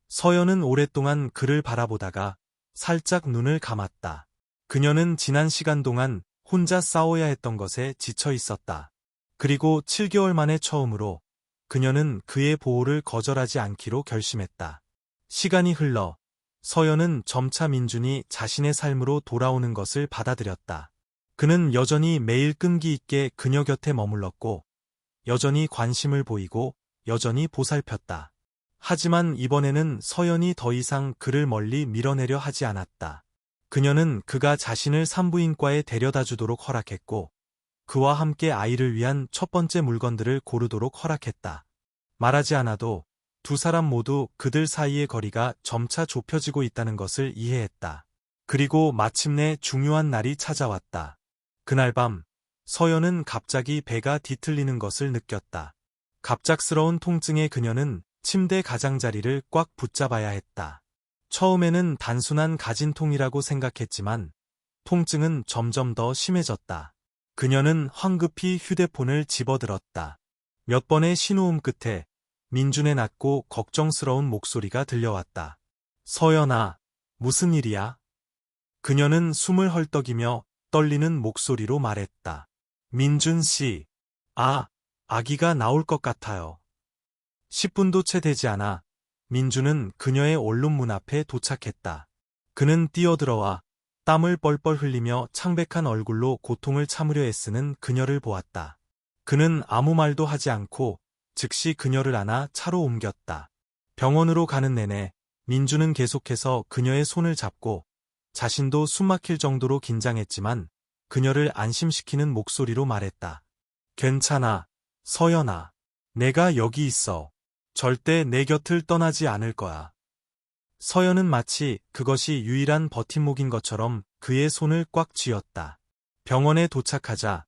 서연은 오랫동안 그를 바라보다가 살짝 눈을 감았다. 그녀는 지난 시간 동안 혼자 싸워야 했던 것에 지쳐 있었다. 그리고 7개월 만에 처음으로 그녀는 그의 보호를 거절하지 않기로 결심했다. 시간이 흘러 서연은 점차 민준이 자신의 삶으로 돌아오는 것을 받아들였다. 그는 여전히 매일 끈기 있게 그녀 곁에 머물렀고 여전히 관심을 보이고 여전히 보살폈다. 하지만 이번에는 서연이 더 이상 그를 멀리 밀어내려 하지 않았다. 그녀는 그가 자신을 산부인과에 데려다 주도록 허락했고 그와 함께 아이를 위한 첫 번째 물건들을 고르도록 허락했다. 말하지 않아도 두 사람 모두 그들 사이의 거리가 점차 좁혀지고 있다는 것을 이해했다. 그리고 마침내 중요한 날이 찾아왔다. 그날 밤 서연은 갑자기 배가 뒤틀리는 것을 느꼈다. 갑작스러운 통증에 그녀는 침대 가장자리를 꽉 붙잡아야 했다. 처음에는 단순한 가진통이라고 생각했지만 통증은 점점 더 심해졌다. 그녀는 황급히 휴대폰을 집어들었다. 몇 번의 신호음 끝에 민준의 낮고 걱정스러운 목소리가 들려왔다. 서연아, 무슨 일이야? 그녀는 숨을 헐떡이며 떨리는 목소리로 말했다. 민준 씨, 아기가 나올 것 같아요. 10분도 채 되지 않아 민준은 그녀의 원룸 문 앞에 도착했다. 그는 뛰어들어와 땀을 뻘뻘 흘리며 창백한 얼굴로 고통을 참으려 애쓰는 그녀를 보았다. 그는 아무 말도 하지 않고 즉시 그녀를 안아 차로 옮겼다. 병원으로 가는 내내 민주는 계속해서 그녀의 손을 잡고 자신도 숨막힐 정도로 긴장했지만 그녀를 안심시키는 목소리로 말했다. 괜찮아, 서연아. 내가 여기 있어. 절대 내 곁을 떠나지 않을 거야. 서연은 마치 그것이 유일한 버팀목인 것처럼 그의 손을 꽉 쥐었다. 병원에 도착하자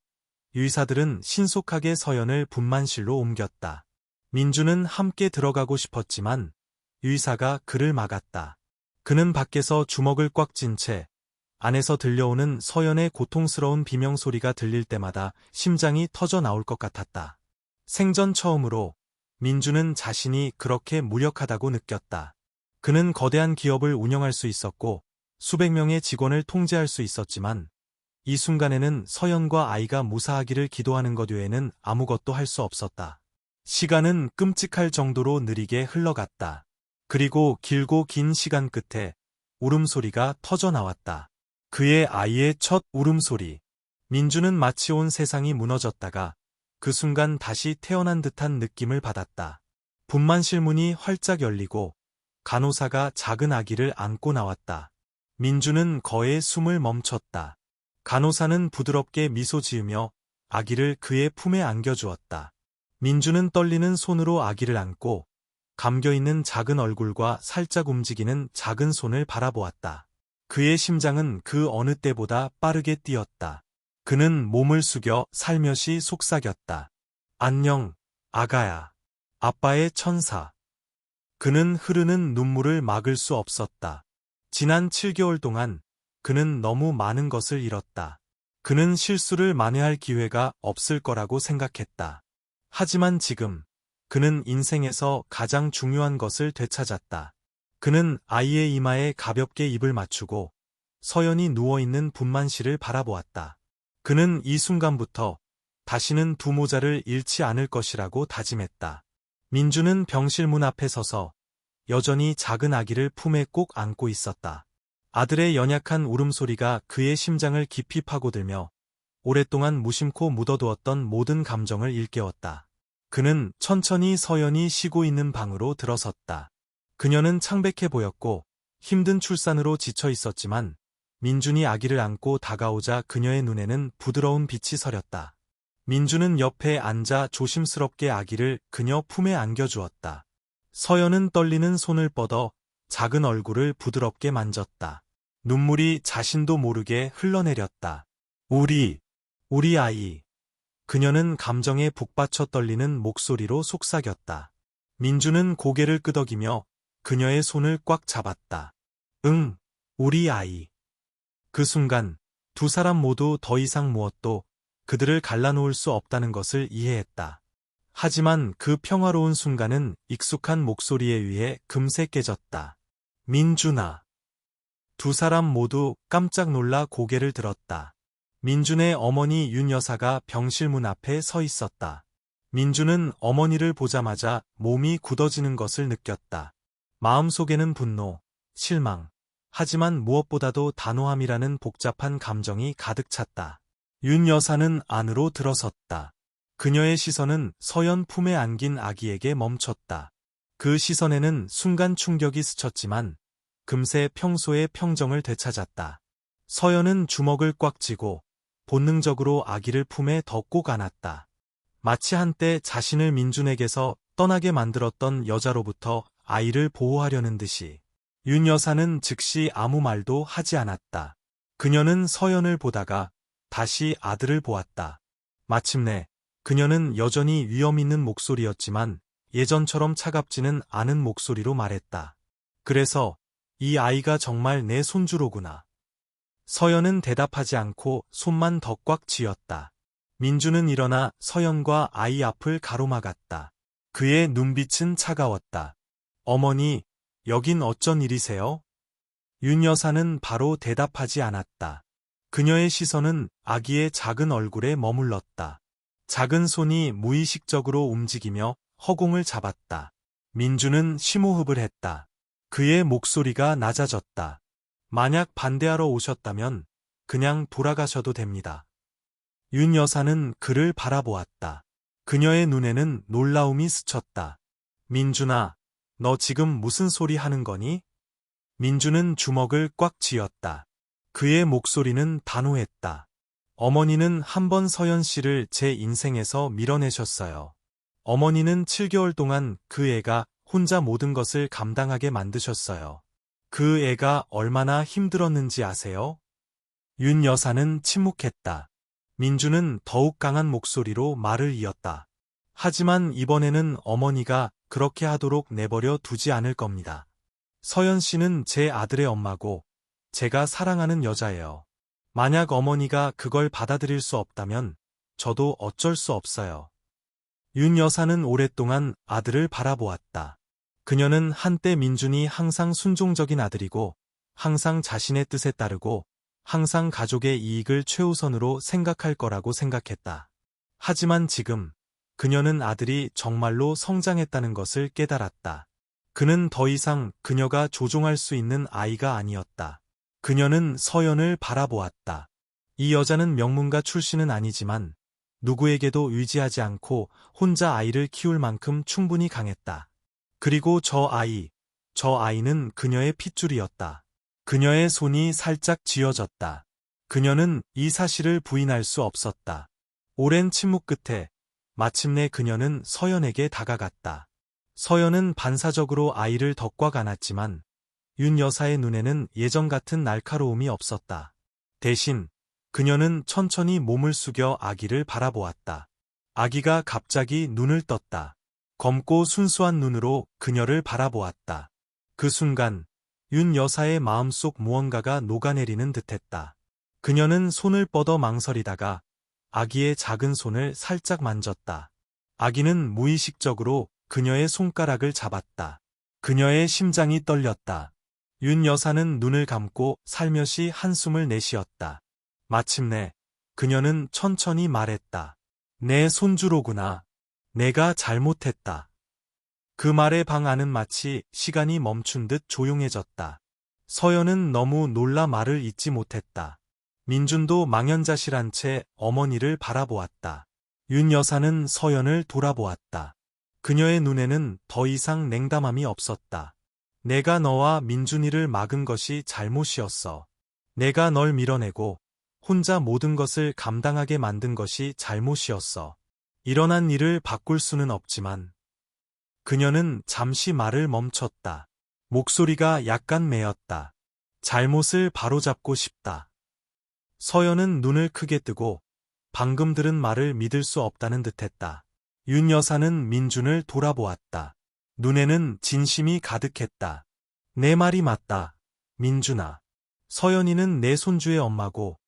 의사들은 신속하게 서연을 분만실로 옮겼다. 민주는 함께 들어가고 싶었지만 의사가 그를 막았다. 그는 밖에서 주먹을 꽉 쥔 채 안에서 들려오는 서연의 고통스러운 비명소리가 들릴 때마다 심장이 터져 나올 것 같았다. 생전 처음으로 민주는 자신이 그렇게 무력하다고 느꼈다. 그는 거대한 기업을 운영할 수 있었고 수백 명의 직원을 통제할 수 있었지만 이 순간에는 서연과 아이가 무사하기를 기도하는 것 외에는 아무것도 할 수 없었다. 시간은 끔찍할 정도로 느리게 흘러갔다. 그리고 길고 긴 시간 끝에 울음소리가 터져 나왔다. 그의 아이의 첫 울음소리. 민주는 마치 온 세상이 무너졌다가 그 순간 다시 태어난 듯한 느낌을 받았다. 분만실 문이 활짝 열리고 간호사가 작은 아기를 안고 나왔다. 민주는 거의 숨을 멈췄다. 간호사는 부드럽게 미소 지으며 아기를 그의 품에 안겨주었다. 민주는 떨리는 손으로 아기를 안고 감겨있는 작은 얼굴과 살짝 움직이는 작은 손을 바라보았다. 그의 심장은 그 어느 때보다 빠르게 뛰었다. 그는 몸을 숙여 살며시 속삭였다. 안녕, 아가야. 아빠의 천사. 그는 흐르는 눈물을 막을 수 없었다. 지난 7개월 동안 그는 너무 많은 것을 잃었다. 그는 실수를 만회할 기회가 없을 거라고 생각했다. 하지만 지금 그는 인생에서 가장 중요한 것을 되찾았다. 그는 아이의 이마에 가볍게 입을 맞추고 서연이 누워있는 분만실을 바라보았다. 그는 이 순간부터 다시는 두 모자를 잃지 않을 것이라고 다짐했다. 민주는 병실 문 앞에 서서 여전히 작은 아기를 품에 꼭 안고 있었다. 아들의 연약한 울음소리가 그의 심장을 깊이 파고들며 오랫동안 무심코 묻어두었던 모든 감정을 일깨웠다. 그는 천천히 서연이 쉬고 있는 방으로 들어섰다. 그녀는 창백해 보였고 힘든 출산으로 지쳐 있었지만 민준이 아기를 안고 다가오자 그녀의 눈에는 부드러운 빛이 서렸다. 민주는 옆에 앉아 조심스럽게 아기를 그녀 품에 안겨주었다. 서연은 떨리는 손을 뻗어 작은 얼굴을 부드럽게 만졌다. 눈물이 자신도 모르게 흘러내렸다. 우리 아이. 그녀는 감정에 북받쳐 떨리는 목소리로 속삭였다. 민주는 고개를 끄덕이며 그녀의 손을 꽉 잡았다. 응, 우리 아이. 그 순간 두 사람 모두 더 이상 무엇도 그들을 갈라놓을 수 없다는 것을 이해했다. 하지만 그 평화로운 순간은 익숙한 목소리에 의해 금세 깨졌다. 민준아. 두 사람 모두 깜짝 놀라 고개를 들었다. 민준의 어머니 윤 여사가 병실 문 앞에 서 있었다. 민준은 어머니를 보자마자 몸이 굳어지는 것을 느꼈다. 마음속에는 분노, 실망, 하지만 무엇보다도 단호함이라는 복잡한 감정이 가득 찼다. 윤 여사는 안으로 들어섰다. 그녀의 시선은 서연 품에 안긴 아기에게 멈췄다. 그 시선에는 순간 충격이 스쳤지만 금세 평소의 평정을 되찾았다. 서연은 주먹을 꽉 쥐고 본능적으로 아기를 품에 더 꼭 안았다. 마치 한때 자신을 민준에게서 떠나게 만들었던 여자로부터 아이를 보호하려는 듯이. 윤 여사는 즉시 아무 말도 하지 않았다. 그녀는 서연을 보다가 다시 아들을 보았다. 마침내 그녀는 여전히 위험 있는 목소리였지만 예전처럼 차갑지는 않은 목소리로 말했다. 그래서 이 아이가 정말 내 손주로구나. 서연은 대답하지 않고 손만 더 꽉 쥐었다. 민주는 일어나 서연과 아이 앞을 가로막았다. 그의 눈빛은 차가웠다. 어머니, 여긴 어쩐 일이세요? 윤 여사는 바로 대답하지 않았다. 그녀의 시선은 아기의 작은 얼굴에 머물렀다. 작은 손이 무의식적으로 움직이며 허공을 잡았다. 민주는 심호흡을 했다. 그의 목소리가 낮아졌다. 만약 반대하러 오셨다면 그냥 돌아가셔도 됩니다. 윤 여사는 그를 바라보았다. 그녀의 눈에는 놀라움이 스쳤다. 민준아, 너 지금 무슨 소리 하는 거니? 민주는 주먹을 꽉 쥐었다. 그의 목소리는 단호했다. 어머니는 한 번 서연 씨를 제 인생에서 밀어내셨어요. 어머니는 7개월 동안 그 애가 혼자 모든 것을 감당하게 만드셨어요. 그 애가 얼마나 힘들었는지 아세요? 윤 여사는 침묵했다. 민주는 더욱 강한 목소리로 말을 이었다. 하지만 이번에는 어머니가 그렇게 하도록 내버려 두지 않을 겁니다. 서연 씨는 제 아들의 엄마고 제가 사랑하는 여자예요. 만약 어머니가 그걸 받아들일 수 없다면 저도 어쩔 수 없어요. 윤 여사는 오랫동안 아들을 바라보았다. 그녀는 한때 민준이 항상 순종적인 아들이고 항상 자신의 뜻에 따르고 항상 가족의 이익을 최우선으로 생각할 거라고 생각했다. 하지만 지금 그녀는 아들이 정말로 성장했다는 것을 깨달았다. 그는 더 이상 그녀가 조종할 수 있는 아이가 아니었다. 그녀는 서연을 바라보았다. 이 여자는 명문가 출신은 아니지만 누구에게도 의지하지 않고 혼자 아이를 키울 만큼 충분히 강했다. 그리고 저 아이는 그녀의 핏줄이었다. 그녀의 손이 살짝 쥐어졌다. 그녀는 이 사실을 부인할 수 없었다. 오랜 침묵 끝에 마침내 그녀는 서연에게 다가갔다. 서연은 반사적으로 아이를 덕꽉 안았지만 윤 여사의 눈에는 예전 같은 날카로움이 없었다. 대신 그녀는 천천히 몸을 숙여 아기를 바라보았다. 아기가 갑자기 눈을 떴다. 검고 순수한 눈으로 그녀를 바라보았다. 그 순간 윤 여사의 마음속 무언가가 녹아내리는 듯했다. 그녀는 손을 뻗어 망설이다가 아기의 작은 손을 살짝 만졌다. 아기는 무의식적으로 그녀의 손가락을 잡았다. 그녀의 심장이 떨렸다. 윤 여사는 눈을 감고 살며시 한숨을 내쉬었다. 마침내 그녀는 천천히 말했다. 내 손주로구나. 내가 잘못했다. 그 말에 방 안은 마치 시간이 멈춘 듯 조용해졌다. 서연은 너무 놀라 말을 잇지 못했다. 민준도 망연자실한 채 어머니를 바라보았다. 윤 여사는 서연을 돌아보았다. 그녀의 눈에는 더 이상 냉담함이 없었다. 내가 너와 민준이를 막은 것이 잘못이었어. 내가 널 밀어내고 혼자 모든 것을 감당하게 만든 것이 잘못이었어. 일어난 일을 바꿀 수는 없지만. 그녀는 잠시 말을 멈췄다. 목소리가 약간 메었다. 잘못을 바로잡고 싶다. 서연은 눈을 크게 뜨고 방금 들은 말을 믿을 수 없다는 듯했다. 윤 여사는 민준을 돌아보았다. 눈에는 진심이 가득했다. 내 말이 맞다. 민준아. 서연이는 내 손주의 엄마고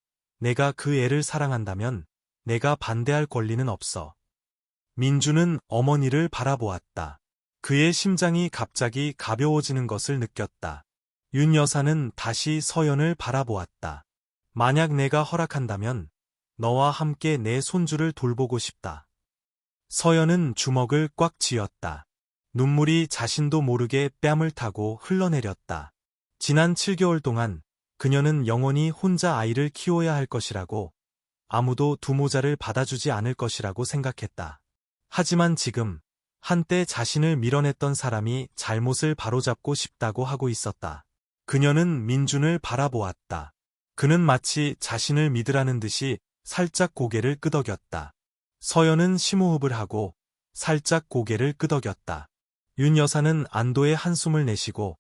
내가 그 애를 사랑한다면 내가 반대할 권리는 없어. 민준은 어머니를 바라보았다. 그의 심장이 갑자기 가벼워지는 것을 느꼈다. 윤 여사는 다시 서연을 바라보았다. 만약 내가 허락한다면 너와 함께 내 손주를 돌보고 싶다. 서연은 주먹을 꽉 쥐었다. 눈물이 자신도 모르게 뺨을 타고 흘러내렸다. 지난 7개월 동안 그녀는 영원히 혼자 아이를 키워야 할 것이라고, 아무도 두 모자를 받아주지 않을 것이라고 생각했다. 하지만 지금 한때 자신을 밀어냈던 사람이 잘못을 바로잡고 싶다고 하고 있었다. 그녀는 민준을 바라보았다. 그는 마치 자신을 믿으라는 듯이 살짝 고개를 끄덕였다. 서연은 심호흡을 하고 살짝 고개를 끄덕였다. 윤 여사는 안도의 한숨을 내쉬고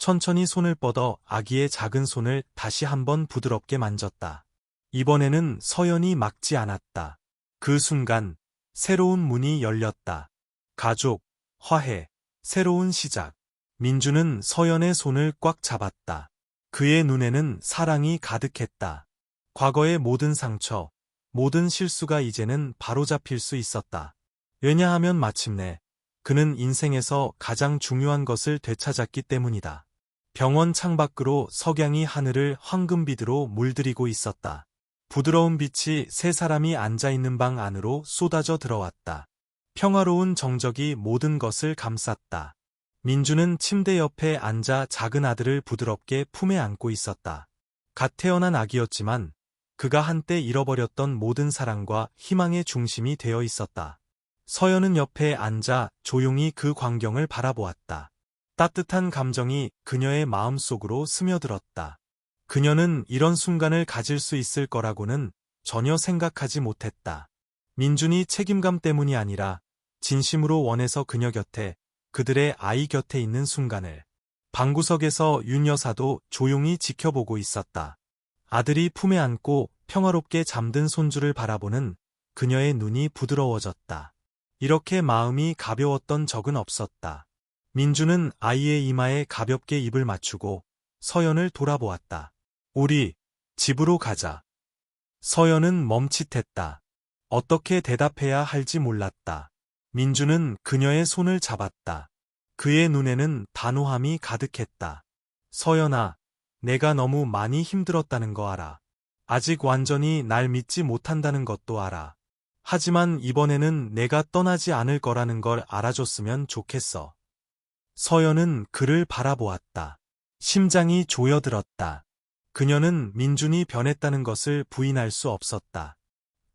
천천히 손을 뻗어 아기의 작은 손을 다시 한번 부드럽게 만졌다. 이번에는 서연이 막지 않았다. 그 순간 새로운 문이 열렸다. 가족, 화해, 새로운 시작. 민준은 서연의 손을 꽉 잡았다. 그의 눈에는 사랑이 가득했다. 과거의 모든 상처, 모든 실수가 이제는 바로잡힐 수 있었다. 왜냐하면 마침내 그는 인생에서 가장 중요한 것을 되찾았기 때문이다. 병원 창밖으로 석양이 하늘을 황금빛으로 물들이고 있었다. 부드러운 빛이 세 사람이 앉아있는 방 안으로 쏟아져 들어왔다. 평화로운 정적이 모든 것을 감쌌다. 민주는 침대 옆에 앉아 작은 아들을 부드럽게 품에 안고 있었다. 갓 태어난 아기였지만 그가 한때 잃어버렸던 모든 사랑과 희망의 중심이 되어 있었다. 서연은 옆에 앉아 조용히 그 광경을 바라보았다. 따뜻한 감정이 그녀의 마음속으로 스며들었다. 그녀는 이런 순간을 가질 수 있을 거라고는 전혀 생각하지 못했다. 민준이 책임감 때문이 아니라 진심으로 원해서 그녀 곁에, 그들의 아이 곁에 있는 순간을. 방구석에서 윤 여사도 조용히 지켜보고 있었다. 아들이 품에 안고 평화롭게 잠든 손주를 바라보는 그녀의 눈이 부드러워졌다. 이렇게 마음이 가벼웠던 적은 없었다. 민주는 아이의 이마에 가볍게 입을 맞추고 서연을 돌아보았다. 우리 집으로 가자. 서연은 멈칫했다. 어떻게 대답해야 할지 몰랐다. 민주는 그녀의 손을 잡았다. 그의 눈에는 단호함이 가득했다. 서연아, 내가 너무 많이 힘들었다는 거 알아. 아직 완전히 날 믿지 못한다는 것도 알아. 하지만 이번에는 내가 떠나지 않을 거라는 걸 알아줬으면 좋겠어. 서연은 그를 바라보았다. 심장이 조여들었다. 그녀는 민준이 변했다는 것을 부인할 수 없었다.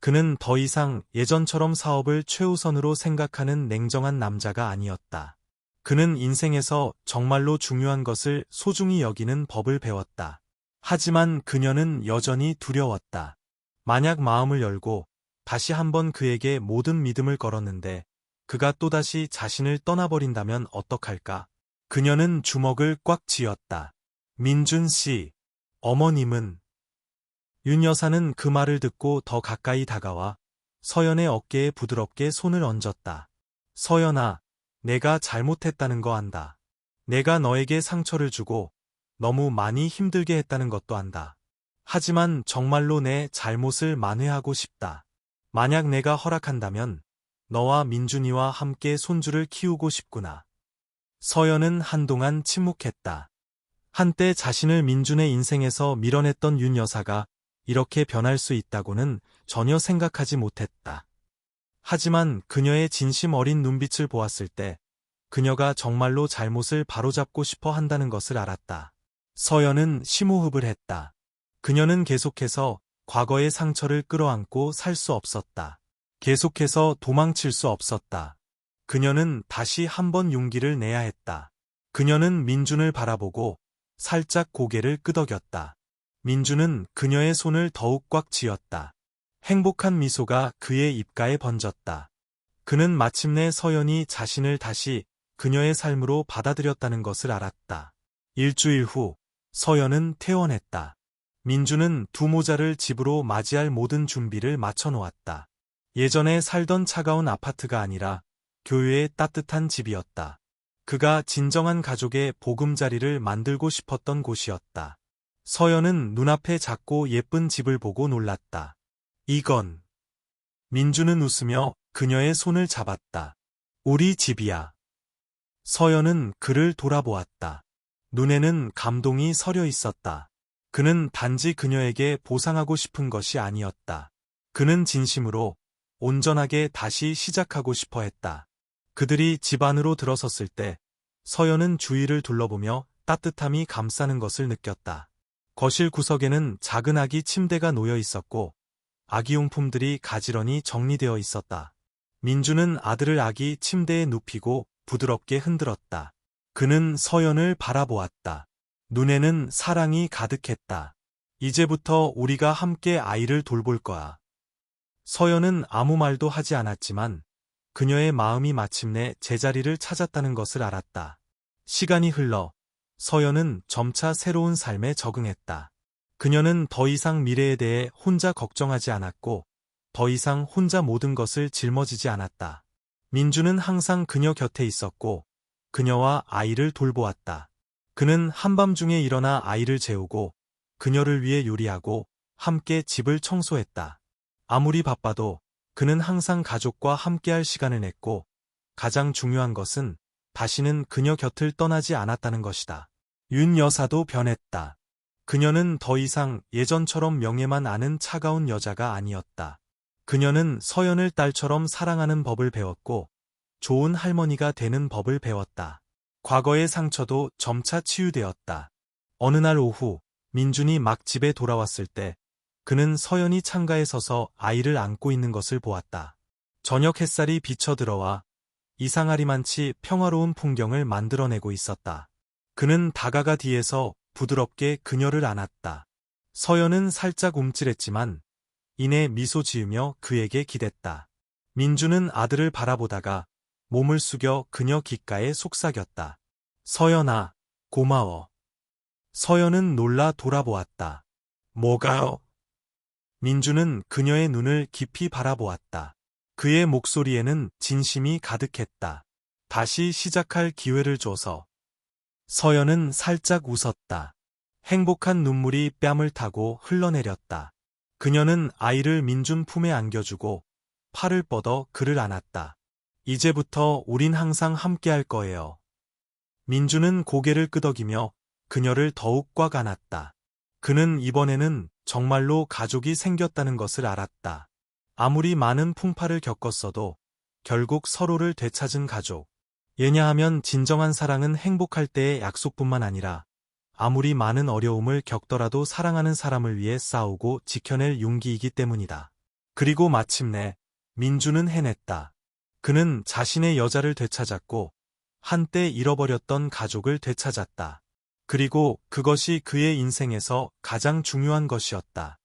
그는 더 이상 예전처럼 사업을 최우선으로 생각하는 냉정한 남자가 아니었다. 그는 인생에서 정말로 중요한 것을 소중히 여기는 법을 배웠다. 하지만 그녀는 여전히 두려웠다. 만약 마음을 열고 다시 한번 그에게 모든 믿음을 걸었는데 그가 또다시 자신을 떠나버린다면 어떡할까? 그녀는 주먹을 꽉 쥐었다. 민준 씨, 어머님은... 윤 여사는 그 말을 듣고 더 가까이 다가와 서연의 어깨에 부드럽게 손을 얹었다. 서연아, 내가 잘못했다는 거 안다. 내가 너에게 상처를 주고 너무 많이 힘들게 했다는 것도 안다. 하지만 정말로 내 잘못을 만회하고 싶다. 만약 내가 허락한다면 너와 민준이와 함께 손주를 키우고 싶구나. 서연은 한동안 침묵했다. 한때 자신을 민준의 인생에서 밀어냈던 윤 여사가 이렇게 변할 수 있다고는 전혀 생각하지 못했다. 하지만 그녀의 진심 어린 눈빛을 보았을 때 그녀가 정말로 잘못을 바로잡고 싶어 한다는 것을 알았다. 서연은 심호흡을 했다. 그녀는 계속해서 과거의 상처를 끌어안고 살 수 없었다. 계속해서 도망칠 수 없었다. 그녀는 다시 한번 용기를 내야 했다. 그녀는 민준을 바라보고 살짝 고개를 끄덕였다. 민준은 그녀의 손을 더욱 꽉 쥐었다. 행복한 미소가 그의 입가에 번졌다. 그는 마침내 서연이 자신을 다시 그녀의 삶으로 받아들였다는 것을 알았다. 일주일 후 서연은 퇴원했다. 민준은 두 모자를 집으로 맞이할 모든 준비를 마쳐놓았다. 예전에 살던 차가운 아파트가 아니라 교회의 따뜻한 집이었다. 그가 진정한 가족의 보금자리를 만들고 싶었던 곳이었다. 서연은 눈앞에 작고 예쁜 집을 보고 놀랐다. 이건... 민준은 웃으며 그녀의 손을 잡았다. 우리 집이야. 서연은 그를 돌아보았다. 눈에는 감동이 서려 있었다. 그는 단지 그녀에게 보상하고 싶은 것이 아니었다. 그는 진심으로 온전하게 다시 시작하고 싶어 했다. 그들이 집 안으로 들어섰을 때 서연은 주위를 둘러보며 따뜻함이 감싸는 것을 느꼈다. 거실 구석에는 작은 아기 침대가 놓여 있었고 아기용품들이 가지런히 정리되어 있었다. 민주는 아들을 아기 침대에 눕히고 부드럽게 흔들었다. 그는 서연을 바라보았다. 눈에는 사랑이 가득했다. 이제부터 우리가 함께 아이를 돌볼 거야. 서연은 아무 말도 하지 않았지만 그녀의 마음이 마침내 제자리를 찾았다는 것을 알았다. 시간이 흘러 서연은 점차 새로운 삶에 적응했다. 그녀는 더 이상 미래에 대해 혼자 걱정하지 않았고 더 이상 혼자 모든 것을 짊어지지 않았다. 민주는 항상 그녀 곁에 있었고 그녀와 아이를 돌보았다. 그는 한밤중에 일어나 아이를 재우고 그녀를 위해 요리하고 함께 집을 청소했다. 아무리 바빠도 그는 항상 가족과 함께할 시간을 냈고 가장 중요한 것은 다시는 그녀 곁을 떠나지 않았다는 것이다. 윤 여사도 변했다. 그녀는 더 이상 예전처럼 명예만 아는 차가운 여자가 아니었다. 그녀는 서연을 딸처럼 사랑하는 법을 배웠고 좋은 할머니가 되는 법을 배웠다. 과거의 상처도 점차 치유되었다. 어느 날 오후 민준이 막 집에 돌아왔을 때 그는 서연이 창가에 서서 아이를 안고 있는 것을 보았다. 저녁 햇살이 비쳐들어와 이상하리만치 평화로운 풍경을 만들어내고 있었다. 그는 다가가 뒤에서 부드럽게 그녀를 안았다. 서연은 살짝 움찔했지만 이내 미소 지으며 그에게 기댔다. 민주는 아들을 바라보다가 몸을 숙여 그녀 귓가에 속삭였다. 서연아, 고마워. 서연은 놀라 돌아보았다. 뭐가요? 민주는 그녀의 눈을 깊이 바라보았다. 그의 목소리에는 진심이 가득했다. 다시 시작할 기회를 줘서. 서연은 살짝 웃었다. 행복한 눈물이 뺨을 타고 흘러내렸다. 그녀는 아이를 민준 품에 안겨주고 팔을 뻗어 그를 안았다. 이제부터 우린 항상 함께할 거예요. 민준은 고개를 끄덕이며 그녀를 더욱 꽉 안았다. 그는 이번에는 정말로 가족이 생겼다는 것을 알았다. 아무리 많은 풍파를 겪었어도 결국 서로를 되찾은 가족. 왜냐하면 진정한 사랑은 행복할 때의 약속뿐만 아니라 아무리 많은 어려움을 겪더라도 사랑하는 사람을 위해 싸우고 지켜낼 용기이기 때문이다. 그리고 마침내 민주는 해냈다. 그는 자신의 여자를 되찾았고 한때 잃어버렸던 가족을 되찾았다. 그리고 그것이 그의 인생에서 가장 중요한 것이었다.